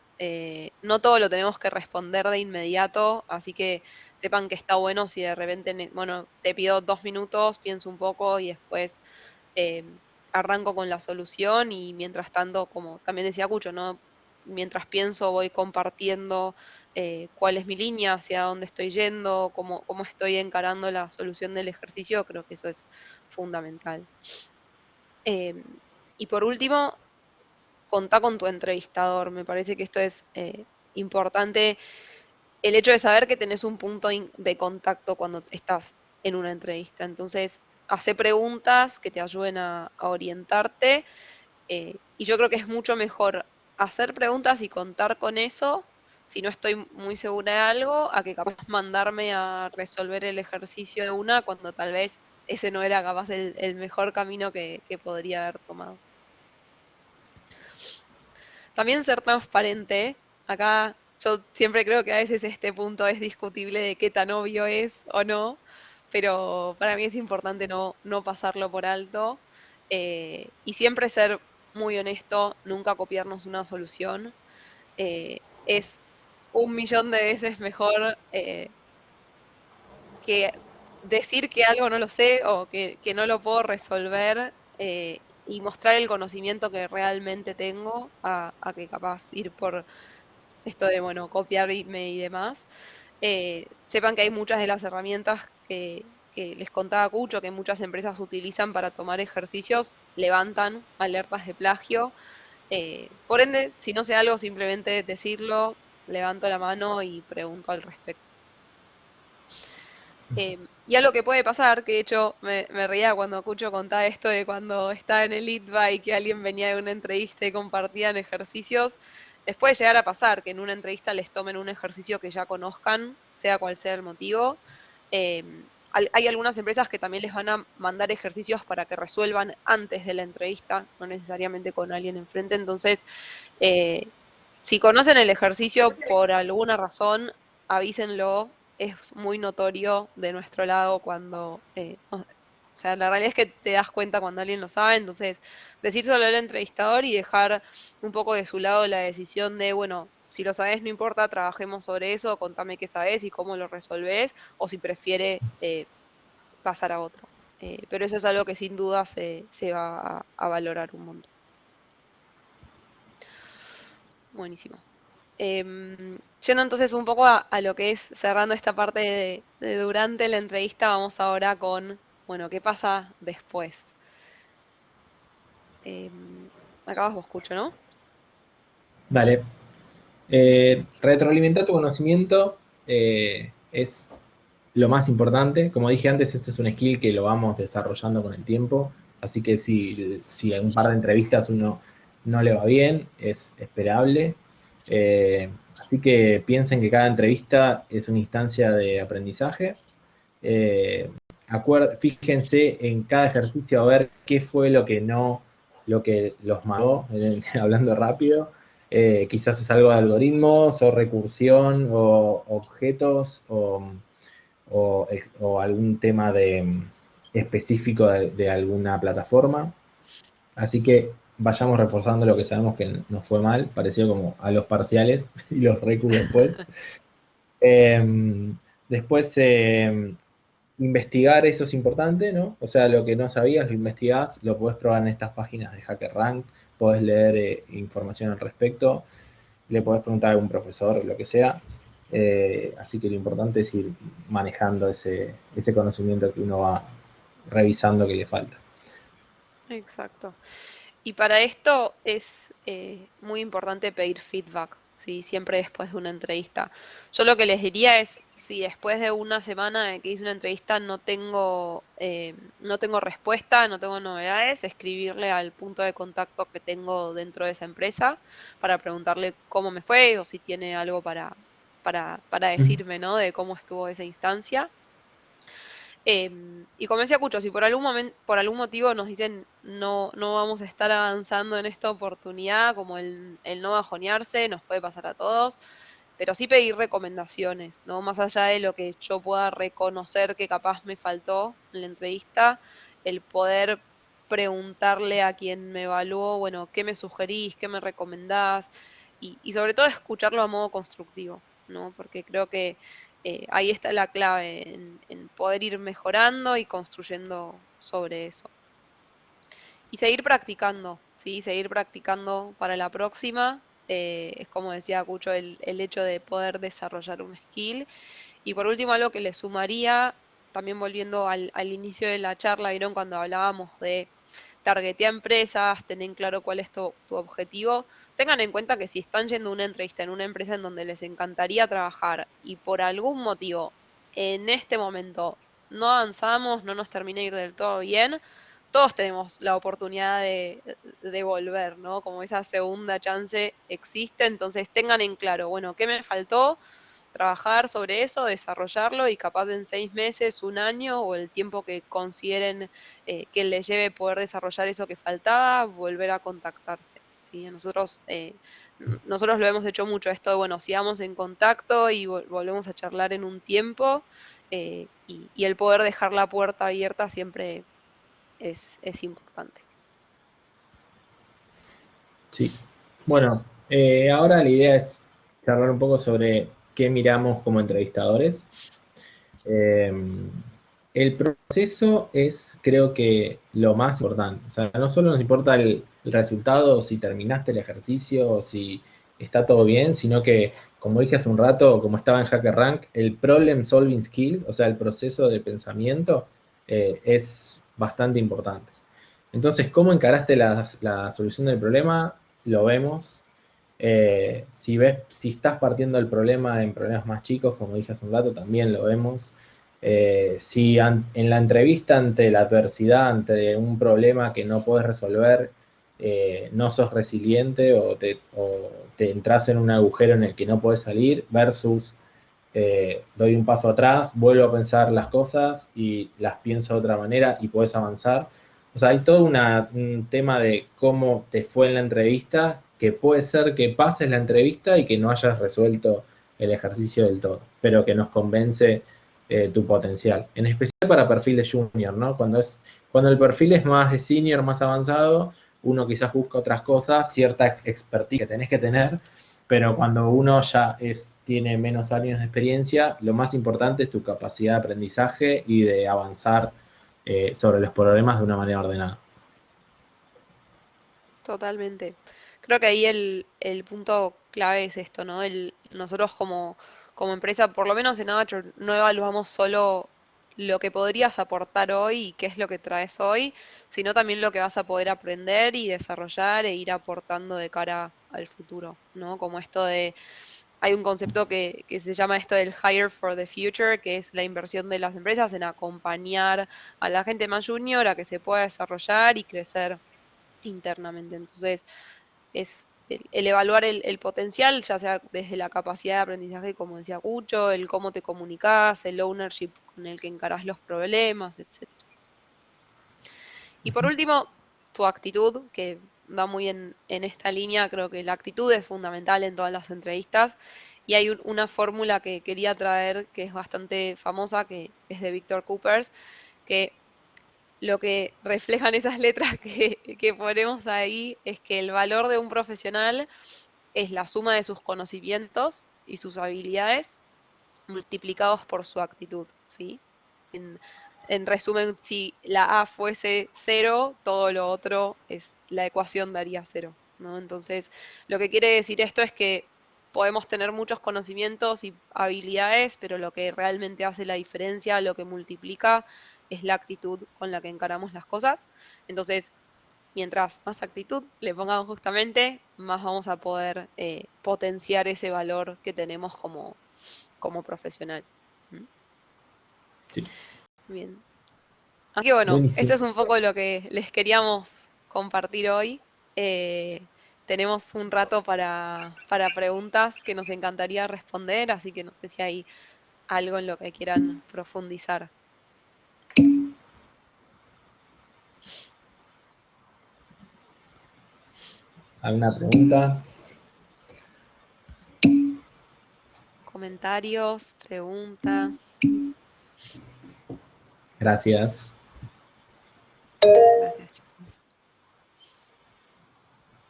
No todo lo tenemos que responder de inmediato, así que sepan que está bueno si de repente, bueno, te pido 2 minutos, pienso un poco y después eh, arranco con la solución y mientras tanto, como también decía Cucho, ¿no? Mientras pienso voy compartiendo cuál es mi línea, hacia dónde estoy yendo, cómo estoy encarando la solución del ejercicio, creo que eso es fundamental. Em, y por último, contá con tu entrevistador. Me parece que esto es importante. El hecho de saber que tenés un punto de contacto cuando estás en una entrevista. Entonces, hace preguntas que te ayuden a orientarte. Y yo creo que es mucho mejor hacer preguntas y contar con eso si no estoy muy segura de algo, a que capaz mandarme a resolver el ejercicio de una cuando tal vez ese no era capaz el mejor camino que podría haber tomado. También ser transparente. Acá yo siempre creo que a veces este punto es discutible de qué tan obvio es o no, pero para mí es importante no pasarlo por alto y siempre ser muy honesto, nunca copiarnos una solución. Es 1 millón de veces mejor que decir que algo no lo sé o que no lo puedo resolver y mostrar el conocimiento que realmente tengo a que capaz ir por esto de, bueno, copiarme y demás. Sepan que hay muchas de las herramientas que les contaba Cucho, que muchas empresas utilizan para tomar ejercicios, levantan alertas de plagio. Por ende, si no sé algo, simplemente decirlo, levanto la mano y pregunto al respecto. Y algo que puede pasar, que de hecho me reía cuando Cucho contaba esto de cuando estaba en el ITBA y que alguien venía de una entrevista y compartían ejercicios, les puede llegar a pasar que en una entrevista les tomen un ejercicio que ya conozcan, sea cual sea el motivo. Hay algunas empresas que también les van a mandar ejercicios para que resuelvan antes de la entrevista, no necesariamente con alguien enfrente. Entonces, eh, si conocen el ejercicio por alguna razón, avísenlo. Es muy notorio de nuestro lado cuando, o sea, la realidad es que te das cuenta cuando alguien lo sabe, entonces decírselo al entrevistador y dejar un poco de su lado la decisión de, bueno, si lo sabes, no importa, trabajemos sobre eso, contame qué sabes y cómo lo resolvés, o si prefiere pasar a otro. Pero eso es algo que sin duda se va a valorar un montón. Buenísimo. Yendo entonces un poco a lo que es cerrando esta parte de durante la entrevista, vamos ahora con, bueno, ¿qué pasa después? Acá vos escucho, ¿no? Dale. Retroalimentar tu conocimiento es lo más importante. Como dije antes, este es un skill que lo vamos desarrollando con el tiempo. Así que si en un par de entrevistas uno no le va bien, es esperable. Así que piensen que cada entrevista es una instancia de aprendizaje. Eh, Fíjense en cada ejercicio a ver qué fue lo que no, lo que los mató, hablando rápido. Quizás es algo de algoritmos o recursión o objetos o algún tema específico de alguna plataforma. Así que vayamos reforzando lo que sabemos que nos fue mal, parecido como a los parciales y los recus después. Después, investigar, eso es importante, ¿no? O sea, lo que no sabías, lo investigás, lo podés probar en estas páginas de HackerRank, podés leer información al respecto, le podés preguntar a algún profesor, lo que sea. Así que lo importante es ir manejando ese conocimiento que uno va revisando que le falta. Exacto. Y para esto es muy importante pedir feedback, ¿sí? Siempre después de una entrevista. Yo lo que les diría es, si después de una semana de que hice una entrevista no tengo respuesta, no tengo novedades, escribirle al punto de contacto que tengo dentro de esa empresa para preguntarle cómo me fue o si tiene algo para Ujú. decirme, ¿no? De cómo estuvo esa instancia. Y como decía Cucho, si por algún momento, por algún motivo nos dicen no vamos a estar avanzando en esta oportunidad, como el no bajonearse, nos puede pasar a todos, pero sí pedir recomendaciones, ¿no? Más allá de lo que yo pueda reconocer que capaz me faltó en la entrevista, el poder preguntarle a quien me evaluó, bueno, ¿qué me sugerís? ¿Qué me recomendás? Y sobre todo escucharlo a modo constructivo, ¿no? Porque creo que ahí está la clave en poder ir mejorando y construyendo sobre eso. Y seguir practicando, ¿sí? Seguir practicando para la próxima. Es como decía Cucho, el hecho de poder desarrollar un skill. Y por último, algo que le sumaría, también volviendo al inicio de la charla, ¿vieron? Cuando hablábamos de targetear empresas, tener claro cuál es tu objetivo. Tengan en cuenta que si están yendo a una entrevista en una empresa en donde les encantaría trabajar y por algún motivo en este momento no avanzamos, no nos termina de ir del todo bien, todos tenemos la oportunidad de volver, ¿no? Como esa segunda chance existe, entonces tengan en claro, bueno, ¿qué me faltó? Trabajar sobre eso, desarrollarlo y capaz en 6 meses, un año o el tiempo que consideren que les lleve poder desarrollar eso que faltaba, volver a contactarse. ¿Sí? Nosotros lo hemos hecho mucho, esto de, bueno, sigamos en contacto y volvemos a charlar en un tiempo y el poder dejar la puerta abierta siempre es importante. Sí. Bueno, ahora la idea es charlar un poco sobre qué miramos como entrevistadores. Eh, el proceso es, creo que, lo más importante. O sea, no solo nos importa el resultado, si terminaste el ejercicio, o si está todo bien, sino que, como dije hace un rato, como estaba en HackerRank, el problem solving skill, o sea, el proceso de pensamiento, es bastante importante. Entonces, ¿cómo encaraste la solución del problema? Lo vemos. Si estás partiendo el problema en problemas más chicos, como dije hace un rato, también lo vemos. Si en la entrevista ante la adversidad, ante un problema que no puedes resolver, no sos resiliente o te entras en un agujero en el que no puedes salir, versus doy un paso atrás, vuelvo a pensar las cosas y las pienso de otra manera y puedes avanzar. O sea, hay todo un tema de cómo te fue en la entrevista, que puede ser que pases la entrevista y que no hayas resuelto el ejercicio del todo, pero que nos convence tu potencial. En especial para perfil de junior, ¿no? Cuando el perfil es más de senior, más avanzado, uno quizás busca otras cosas, cierta expertise que tenés que tener, pero cuando uno ya tiene menos años de experiencia, lo más importante es tu capacidad de aprendizaje y de avanzar sobre los problemas de una manera ordenada. Totalmente. Creo que ahí el punto clave es esto, ¿no? Nosotros como empresa, por lo menos en Avature, no evaluamos solo lo que podrías aportar hoy y qué es lo que traes hoy, sino también lo que vas a poder aprender y desarrollar e ir aportando de cara al futuro, ¿no? Como esto de, hay un concepto que se llama esto del Hire for the Future, que es la inversión de las empresas en acompañar a la gente más junior a que se pueda desarrollar y crecer internamente. Entonces, es el evaluar el potencial, ya sea desde la capacidad de aprendizaje, como decía Cucho, el cómo te comunicas, el ownership con el que encarás los problemas, etcétera. Y por último, tu actitud, que va muy en esta línea, creo que la actitud es fundamental en todas las entrevistas. Y hay una fórmula que quería traer que es bastante famosa, que es de Victor Coopers, que lo que reflejan esas letras que ponemos ahí es que el valor de un profesional es la suma de sus conocimientos y sus habilidades multiplicados por su actitud, ¿sí? En, en resumen, si la A fuese cero, todo lo otro la ecuación daría cero, ¿no? Entonces, lo que quiere decir esto es que podemos tener muchos conocimientos y habilidades, pero lo que realmente hace la diferencia, lo que multiplica, es la actitud con la que encaramos las cosas. Entonces, mientras más actitud le pongamos justamente, más vamos a poder potenciar ese valor que tenemos como profesional. ¿Mm? Sí, Bien. Así que bueno, esto buenísimo. es un poco lo que les queríamos compartir hoy. Eh, tenemos un rato para preguntas que nos encantaría responder, así que no sé si hay algo en lo que quieran profundizar. ¿Alguna pregunta? Comentarios, preguntas. Gracias. Gracias, chicos.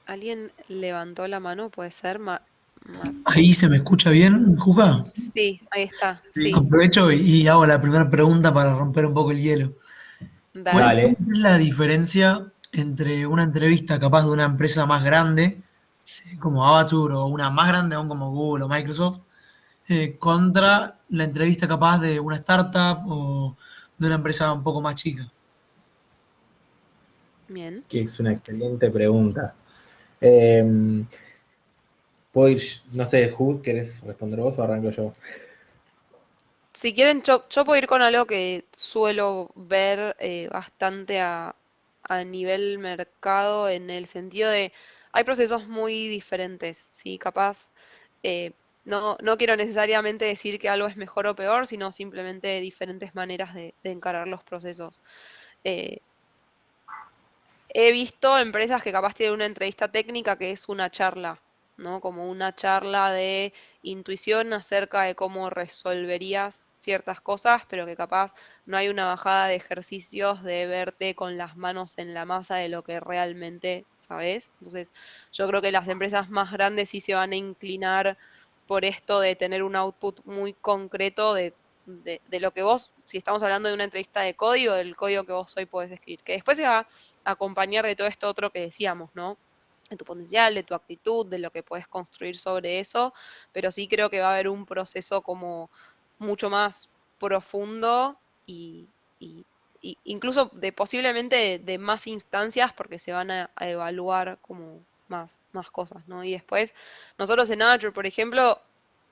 ¿Alguien levantó la mano? ¿Puede ser? Ahí se me escucha bien, Juca. Sí, ahí está, Sí. sí, Aprovecho y hago la primera pregunta para romper un poco el hielo. ¿Cuál dale. Dale. es la diferencia entre una entrevista capaz de una empresa más grande, como Avature, o una más grande aún como Google o Microsoft, contra la entrevista capaz de una startup o de una empresa un poco más chica? Bien. Que es una excelente pregunta. Eh, ¿Puedo ir, no sé, Ju, ¿querés responder vos o arranco yo? Si quieren, yo puedo ir con algo que suelo ver bastante a nivel mercado en el sentido de, hay procesos muy diferentes, ¿sí? Capaz, eh, no quiero necesariamente decir que algo es mejor o peor, sino simplemente diferentes maneras de encarar los procesos. Eh, He visto empresas que capaz tienen una entrevista técnica que es una charla, ¿no? Como una charla de intuición acerca de cómo resolverías ciertas cosas, pero que capaz no hay una bajada de ejercicios de verte con las manos en la masa de lo que realmente sabes. Entonces, yo creo que las empresas más grandes sí se van a inclinar por esto de tener un output muy concreto de lo que vos, si estamos hablando de una entrevista de código, del código que vos hoy podés escribir, que después se va acompañar de todo esto otro que decíamos, ¿no? De tu potencial, de tu actitud, de lo que puedes construir sobre eso, pero sí creo que va a haber un proceso como mucho más profundo y incluso de posiblemente de más instancias porque se van a evaluar como más cosas, ¿no? Y después, nosotros en Azure, por ejemplo,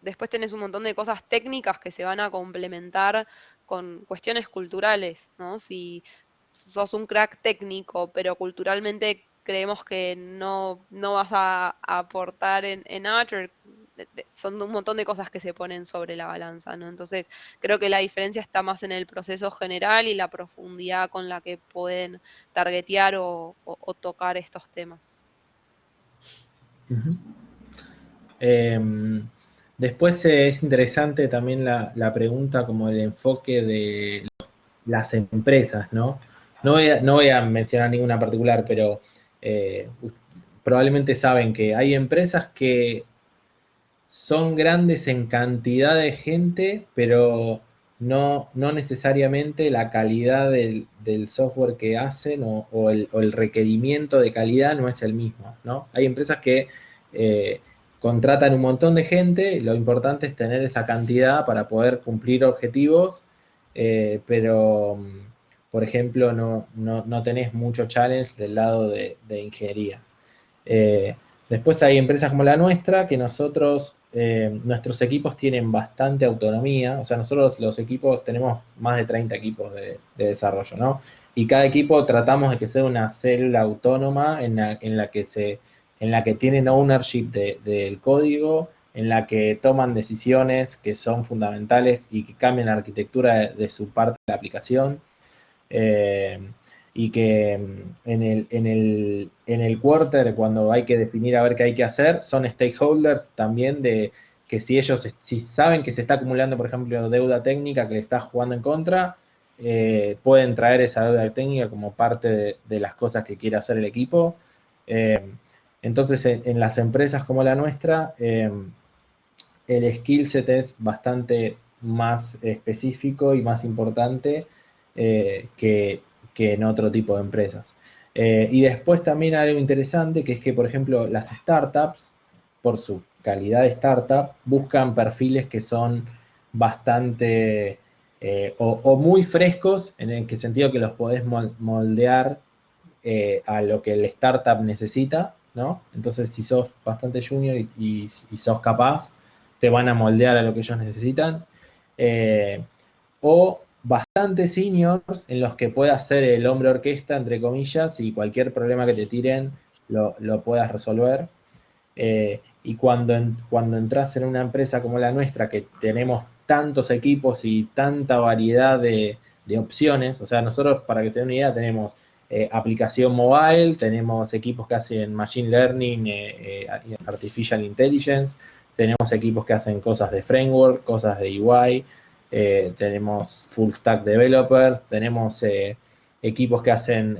después tenés un montón de cosas técnicas que se van a complementar con cuestiones culturales, ¿no? Si sos un crack técnico, pero culturalmente creemos que no vas a aportar en Archer, son un montón de cosas que se ponen sobre la balanza, ¿no? Entonces, creo que la diferencia está más en el proceso general y la profundidad con la que pueden targetear o tocar estos temas. Ujú. Eh, Después es interesante también la pregunta como el enfoque de las empresas, ¿no? No voy a mencionar ninguna particular, pero eh, probablemente saben que hay empresas que son grandes en cantidad de gente, pero no necesariamente la calidad del software que hacen o el requerimiento de calidad no es el mismo, ¿no? Hay empresas que eh, contratan un montón de gente, lo importante es tener esa cantidad para poder cumplir objetivos, pero, por ejemplo, no tenés mucho challenge del lado de ingeniería. Eh, Después hay empresas como la nuestra que nuestros equipos tienen bastante autonomía, o sea, nosotros los equipos tenemos más de 30 equipos de desarrollo, ¿no? Y cada equipo tratamos de que sea una célula autónoma en la que tienen ownership del código, en la que toman decisiones que son fundamentales y que cambian la arquitectura de su parte de la aplicación. Eh, y que en el quarter, cuando hay que definir a ver qué hay que hacer, son stakeholders también de que si saben que se está acumulando, por ejemplo, deuda técnica que le está jugando en contra, pueden traer esa deuda técnica como parte de las cosas que quiere hacer el equipo. Eh, entonces, en las empresas como la nuestra, el skill set es bastante más específico y más importante que en otro tipo de empresas. Y después también hay algo interesante, que es que, por ejemplo, las startups, por su calidad de startup, buscan perfiles que son bastante o muy frescos, en el que sentido que los podés moldear a lo que el startup necesita, ¿no? Entonces, si sos bastante junior y sos capaz, te van a moldear a lo que ellos necesitan. O bastante seniors en los que puedas ser el hombre orquesta, entre comillas, y cualquier problema que te tiren lo puedas resolver. Y cuando entras en una empresa como la nuestra, que tenemos tantos equipos y tanta variedad de opciones, o sea, nosotros, para que se den una idea, tenemos aplicación mobile, tenemos equipos que hacen machine learning, artificial intelligence, tenemos equipos que hacen cosas de framework, cosas de UI, tenemos full stack developers, tenemos equipos que hacen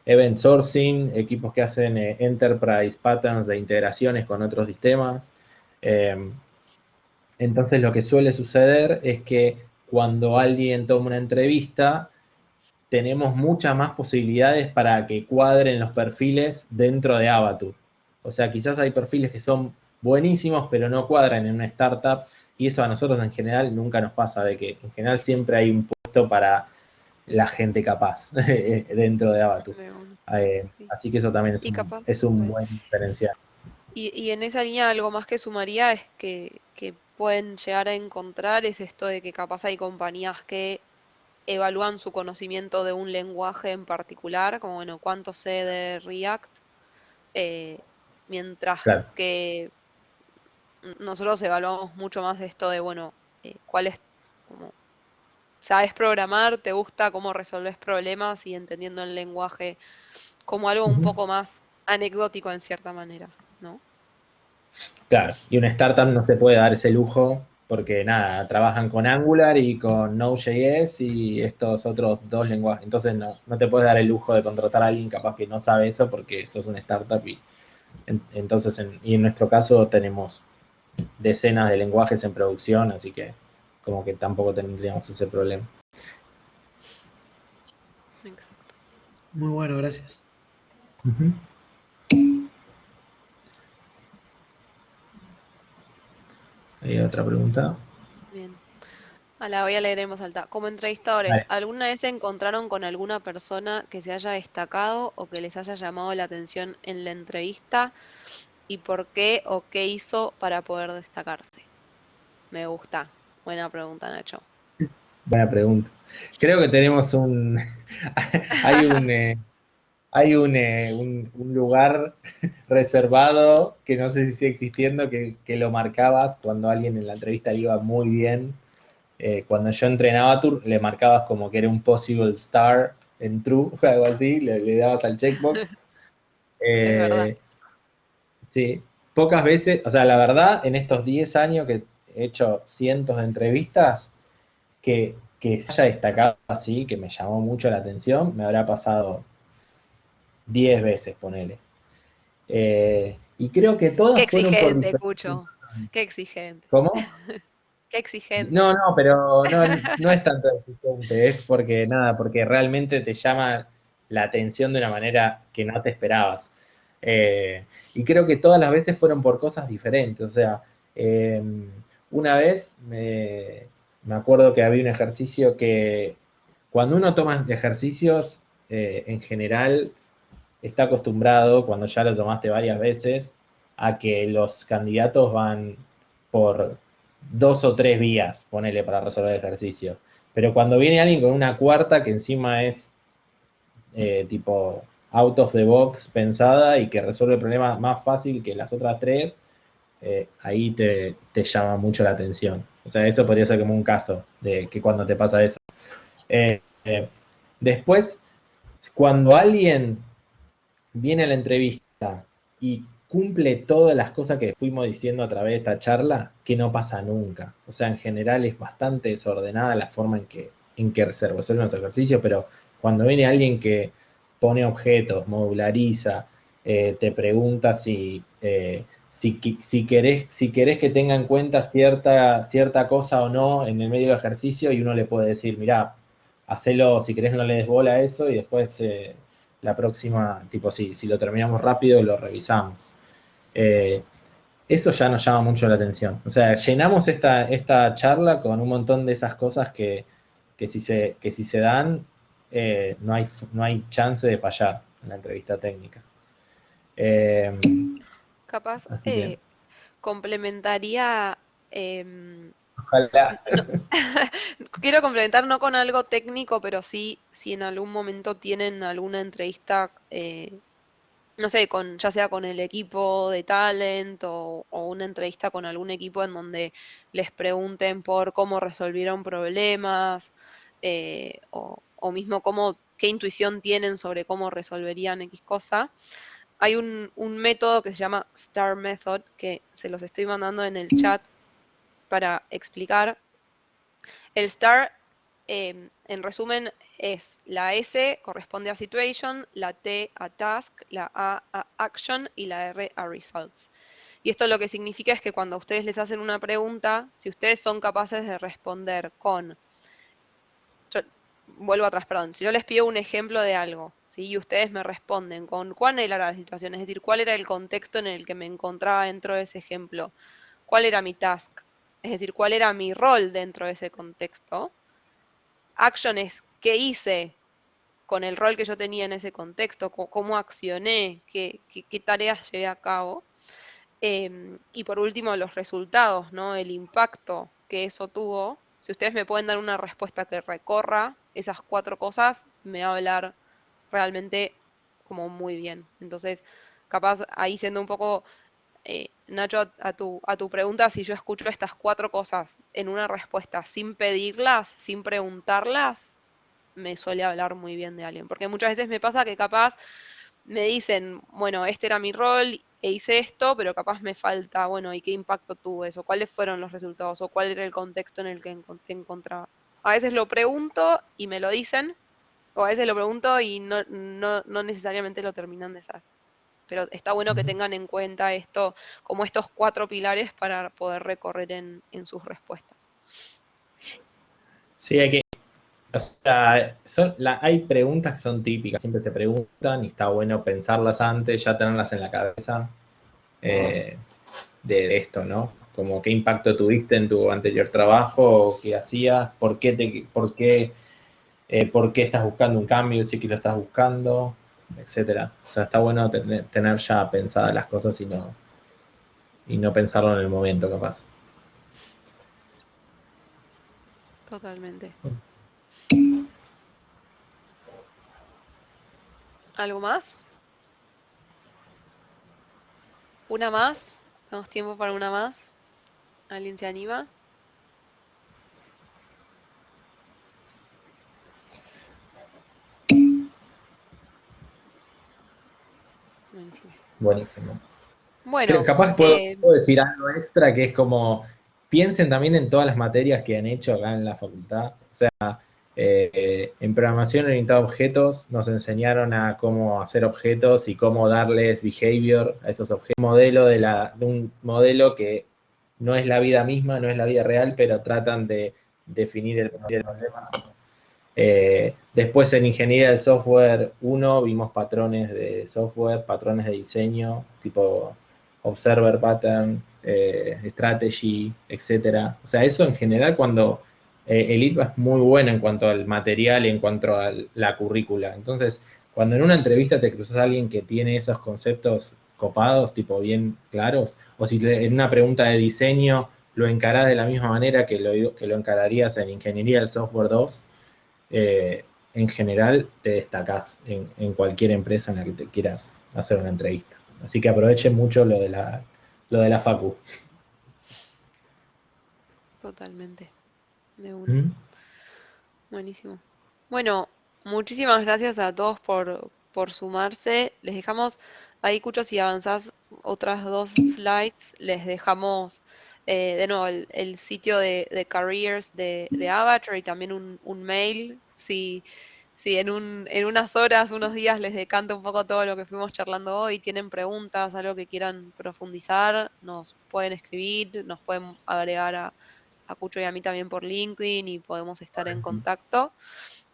event sourcing, equipos que hacen enterprise patterns de integraciones con otros sistemas. Entonces lo que suele suceder es que cuando alguien toma una entrevista, tenemos muchas más posibilidades para que cuadren los perfiles dentro de Avatur. O sea, quizás hay perfiles que son buenísimos, pero no cuadran en una startup, y eso a nosotros en general nunca nos pasa, de que en general siempre hay un puesto para la gente capaz dentro de Avatur. Sí. Así que eso también Y capaz, es un buen diferencial. y en esa línea algo más que sumaría es que pueden llegar a encontrar es esto de que capaz hay compañías que evalúan su conocimiento de un lenguaje en particular, como bueno, cuánto sé de React, eh, mientras Claro. que nosotros evaluamos mucho más de esto de, bueno, cuál es, como, sabes programar, te gusta cómo resolves problemas y entendiendo el lenguaje como algo un poco más anecdótico en cierta manera, ¿no? Claro, y una startup no se puede dar ese lujo porque nada, trabajan con Angular y con Node.js y estos otros dos lenguajes. Entonces no te puedes dar el lujo de contratar a alguien capaz que no sabe eso porque sos una startup y entonces en nuestro caso tenemos decenas de lenguajes en producción, así que como que tampoco tendríamos ese problema. Exacto. Muy bueno, gracias. ¿Hay otra pregunta? Bien. La voy a leer en voz alta. Como entrevistadores, Vale. ¿alguna vez se encontraron con alguna persona que se haya destacado o que les haya llamado la atención en la entrevista? ¿Y por qué o qué hizo para poder destacarse? Me gusta. Buena pregunta, Nacho. Buena pregunta. Creo que tenemos hay un lugar reservado que no sé si sigue existiendo, que lo marcabas cuando alguien en la entrevista le iba muy bien. Cuando yo entré en Avatur, le marcabas como que era un possible star en True, o algo así, le dabas al checkbox. Es verdad. Sí, pocas veces, o sea, la verdad, en estos 10 años que he hecho cientos de entrevistas, que se haya destacado así, que me llamó mucho la atención, me habrá pasado 10 veces, ponele. Y creo que Qué todas fueron por exigente, diferentes... Cucho. Qué exigente. ¿Cómo? Qué exigente. No, pero no es tanto exigente, es porque nada, porque realmente te llama la atención de una manera que no te esperabas. Y creo que todas las veces fueron por cosas diferentes. O sea, una vez me acuerdo que había un ejercicio que cuando uno toma ejercicios, en general está acostumbrado, cuando ya lo tomaste varias veces, a que los candidatos van por 2 o 3 vías, ponele, para resolver el ejercicio. Pero cuando viene alguien con una cuarta que encima es tipo out of the box pensada y que resuelve el problema más fácil que las otras 3, ahí te llama mucho la atención. O sea, eso podría ser como un caso de que cuando te pasa eso. Eh, eh, Después, cuando alguien viene a la entrevista y cumple todas las cosas que fuimos diciendo a través de esta charla, que no pasa nunca. O sea, en general es bastante desordenada la forma en que se resuelven los ejercicios, pero cuando viene alguien que pone objetos, modulariza, te pregunta si querés que tenga en cuenta cierta cosa o no en el medio del ejercicio, y uno le puede decir, mirá, hacelo, si querés no le des bola a eso, y después la próxima, tipo, si lo terminamos rápido, lo revisamos. Eso ya nos llama mucho la atención. O sea, llenamos esta charla con un montón de esas cosas que si se dan, no hay chance de fallar. en la entrevista técnica. Eh, Capaz así que, complementaría, ojalá. no- quiero complementar no con algo técnico, pero sí si en algún momento tienen alguna entrevista, no sé, ya sea con el equipo de talent o una entrevista con algún equipo en donde les pregunten por cómo resolvieron problemas, o mismo qué intuición tienen sobre cómo resolverían X cosa. Hay un método que se llama STAR Method, que se los estoy mandando en el chat para explicar. El STAR, en resumen, es la S corresponde a Situation, la T a Task, la A Action y la R a Results. Y esto lo que significa es que cuando ustedes les hacen una pregunta, si ustedes son capaces de responder vuelvo atrás, perdón, si yo les pido un ejemplo de algo, ¿sí? Y ustedes me responden con cuál era la situación, es decir, cuál era el contexto en el que me encontraba dentro de ese ejemplo, cuál era mi task, es decir, cuál era mi rol dentro de ese contexto. Action es qué hice con el rol que yo tenía en ese contexto, cómo accioné, qué tareas llevé a cabo. Y por último, los resultados, ¿no? El impacto que eso tuvo. Si ustedes me pueden dar una respuesta que recorra esas 4 cosas, me va a hablar realmente como muy bien. Entonces, capaz ahí siendo un poco, Nacho, a tu pregunta, si yo escucho estas 4 cosas en una respuesta sin pedirlas, sin preguntarlas, me suele hablar muy bien de alguien. Porque muchas veces me pasa que capaz me dicen, bueno, este era mi rol e hice esto, pero capaz me falta, bueno, ¿y qué impacto tuvo eso? ¿Cuáles fueron los resultados? ¿O cuál era el contexto en el que te encontrabas? A veces lo pregunto y me lo dicen, o a veces lo pregunto y no necesariamente lo terminan de saber. Pero está bueno que Ujú. tengan en cuenta esto, como estos 4 pilares para poder recorrer en sus respuestas. Sí, o sea, hay preguntas que son típicas, siempre se preguntan y está bueno pensarlas antes, ya tenerlas en la cabeza eh, de esto, ¿no? Como qué impacto tuviste en tu anterior trabajo, qué hacías, por qué estás buscando un cambio, si que lo estás buscando, etcétera. O sea, está bueno tener ya pensadas las cosas y no pensarlo en el momento, capaz. Totalmente. ¿Algo más? ¿Una más? ¿Tenemos tiempo para una más? ¿Alguien se anima? Buenísimo. Buenísimo. Bueno, Capaz puedo decir algo extra que es como, piensen también en todas las materias que han hecho acá en la facultad. O sea, en programación orientada a objetos nos enseñaron a cómo hacer objetos y cómo darles behavior a esos objetos. De un modelo que no es la vida misma, no es la vida real, pero tratan de definir el problema. Después en ingeniería del software 1 vimos patrones de software, patrones de diseño, tipo observer pattern, strategy, etcétera. O sea, eso en general cuando el ITBA es muy bueno en cuanto al material, en cuanto a la currícula. Entonces, cuando en una entrevista te cruzas a alguien que tiene esos conceptos copados, tipo bien claros, o si en una pregunta de diseño lo encarás de la misma manera que lo encararías en ingeniería del software 2, en general te destacás en cualquier empresa en la que te quieras hacer una entrevista. Así que aprovechen mucho lo de la facu. totalmente. De una. ¿Mm? Buenísimo. Bueno, muchísimas gracias a todos por sumarse. Les dejamos ahí, Cucho, si avanzás otras 2 slides, les dejamos de nuevo el sitio de careers de Avatar y también un mail. Si en unas horas, unos días les decanta un poco todo lo que fuimos charlando hoy, tienen preguntas, algo que quieran profundizar, nos pueden escribir, nos pueden agregar a Cucho y a mí también por LinkedIn y podemos estar en contacto.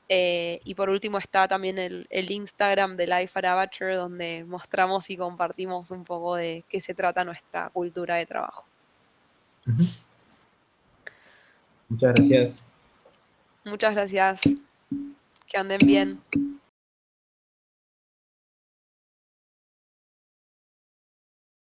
Y por último está también el Instagram de Life at Avature, donde mostramos y compartimos un poco de qué se trata nuestra cultura de trabajo. Ujú. Muchas gracias. Muchas gracias. Que anden bien.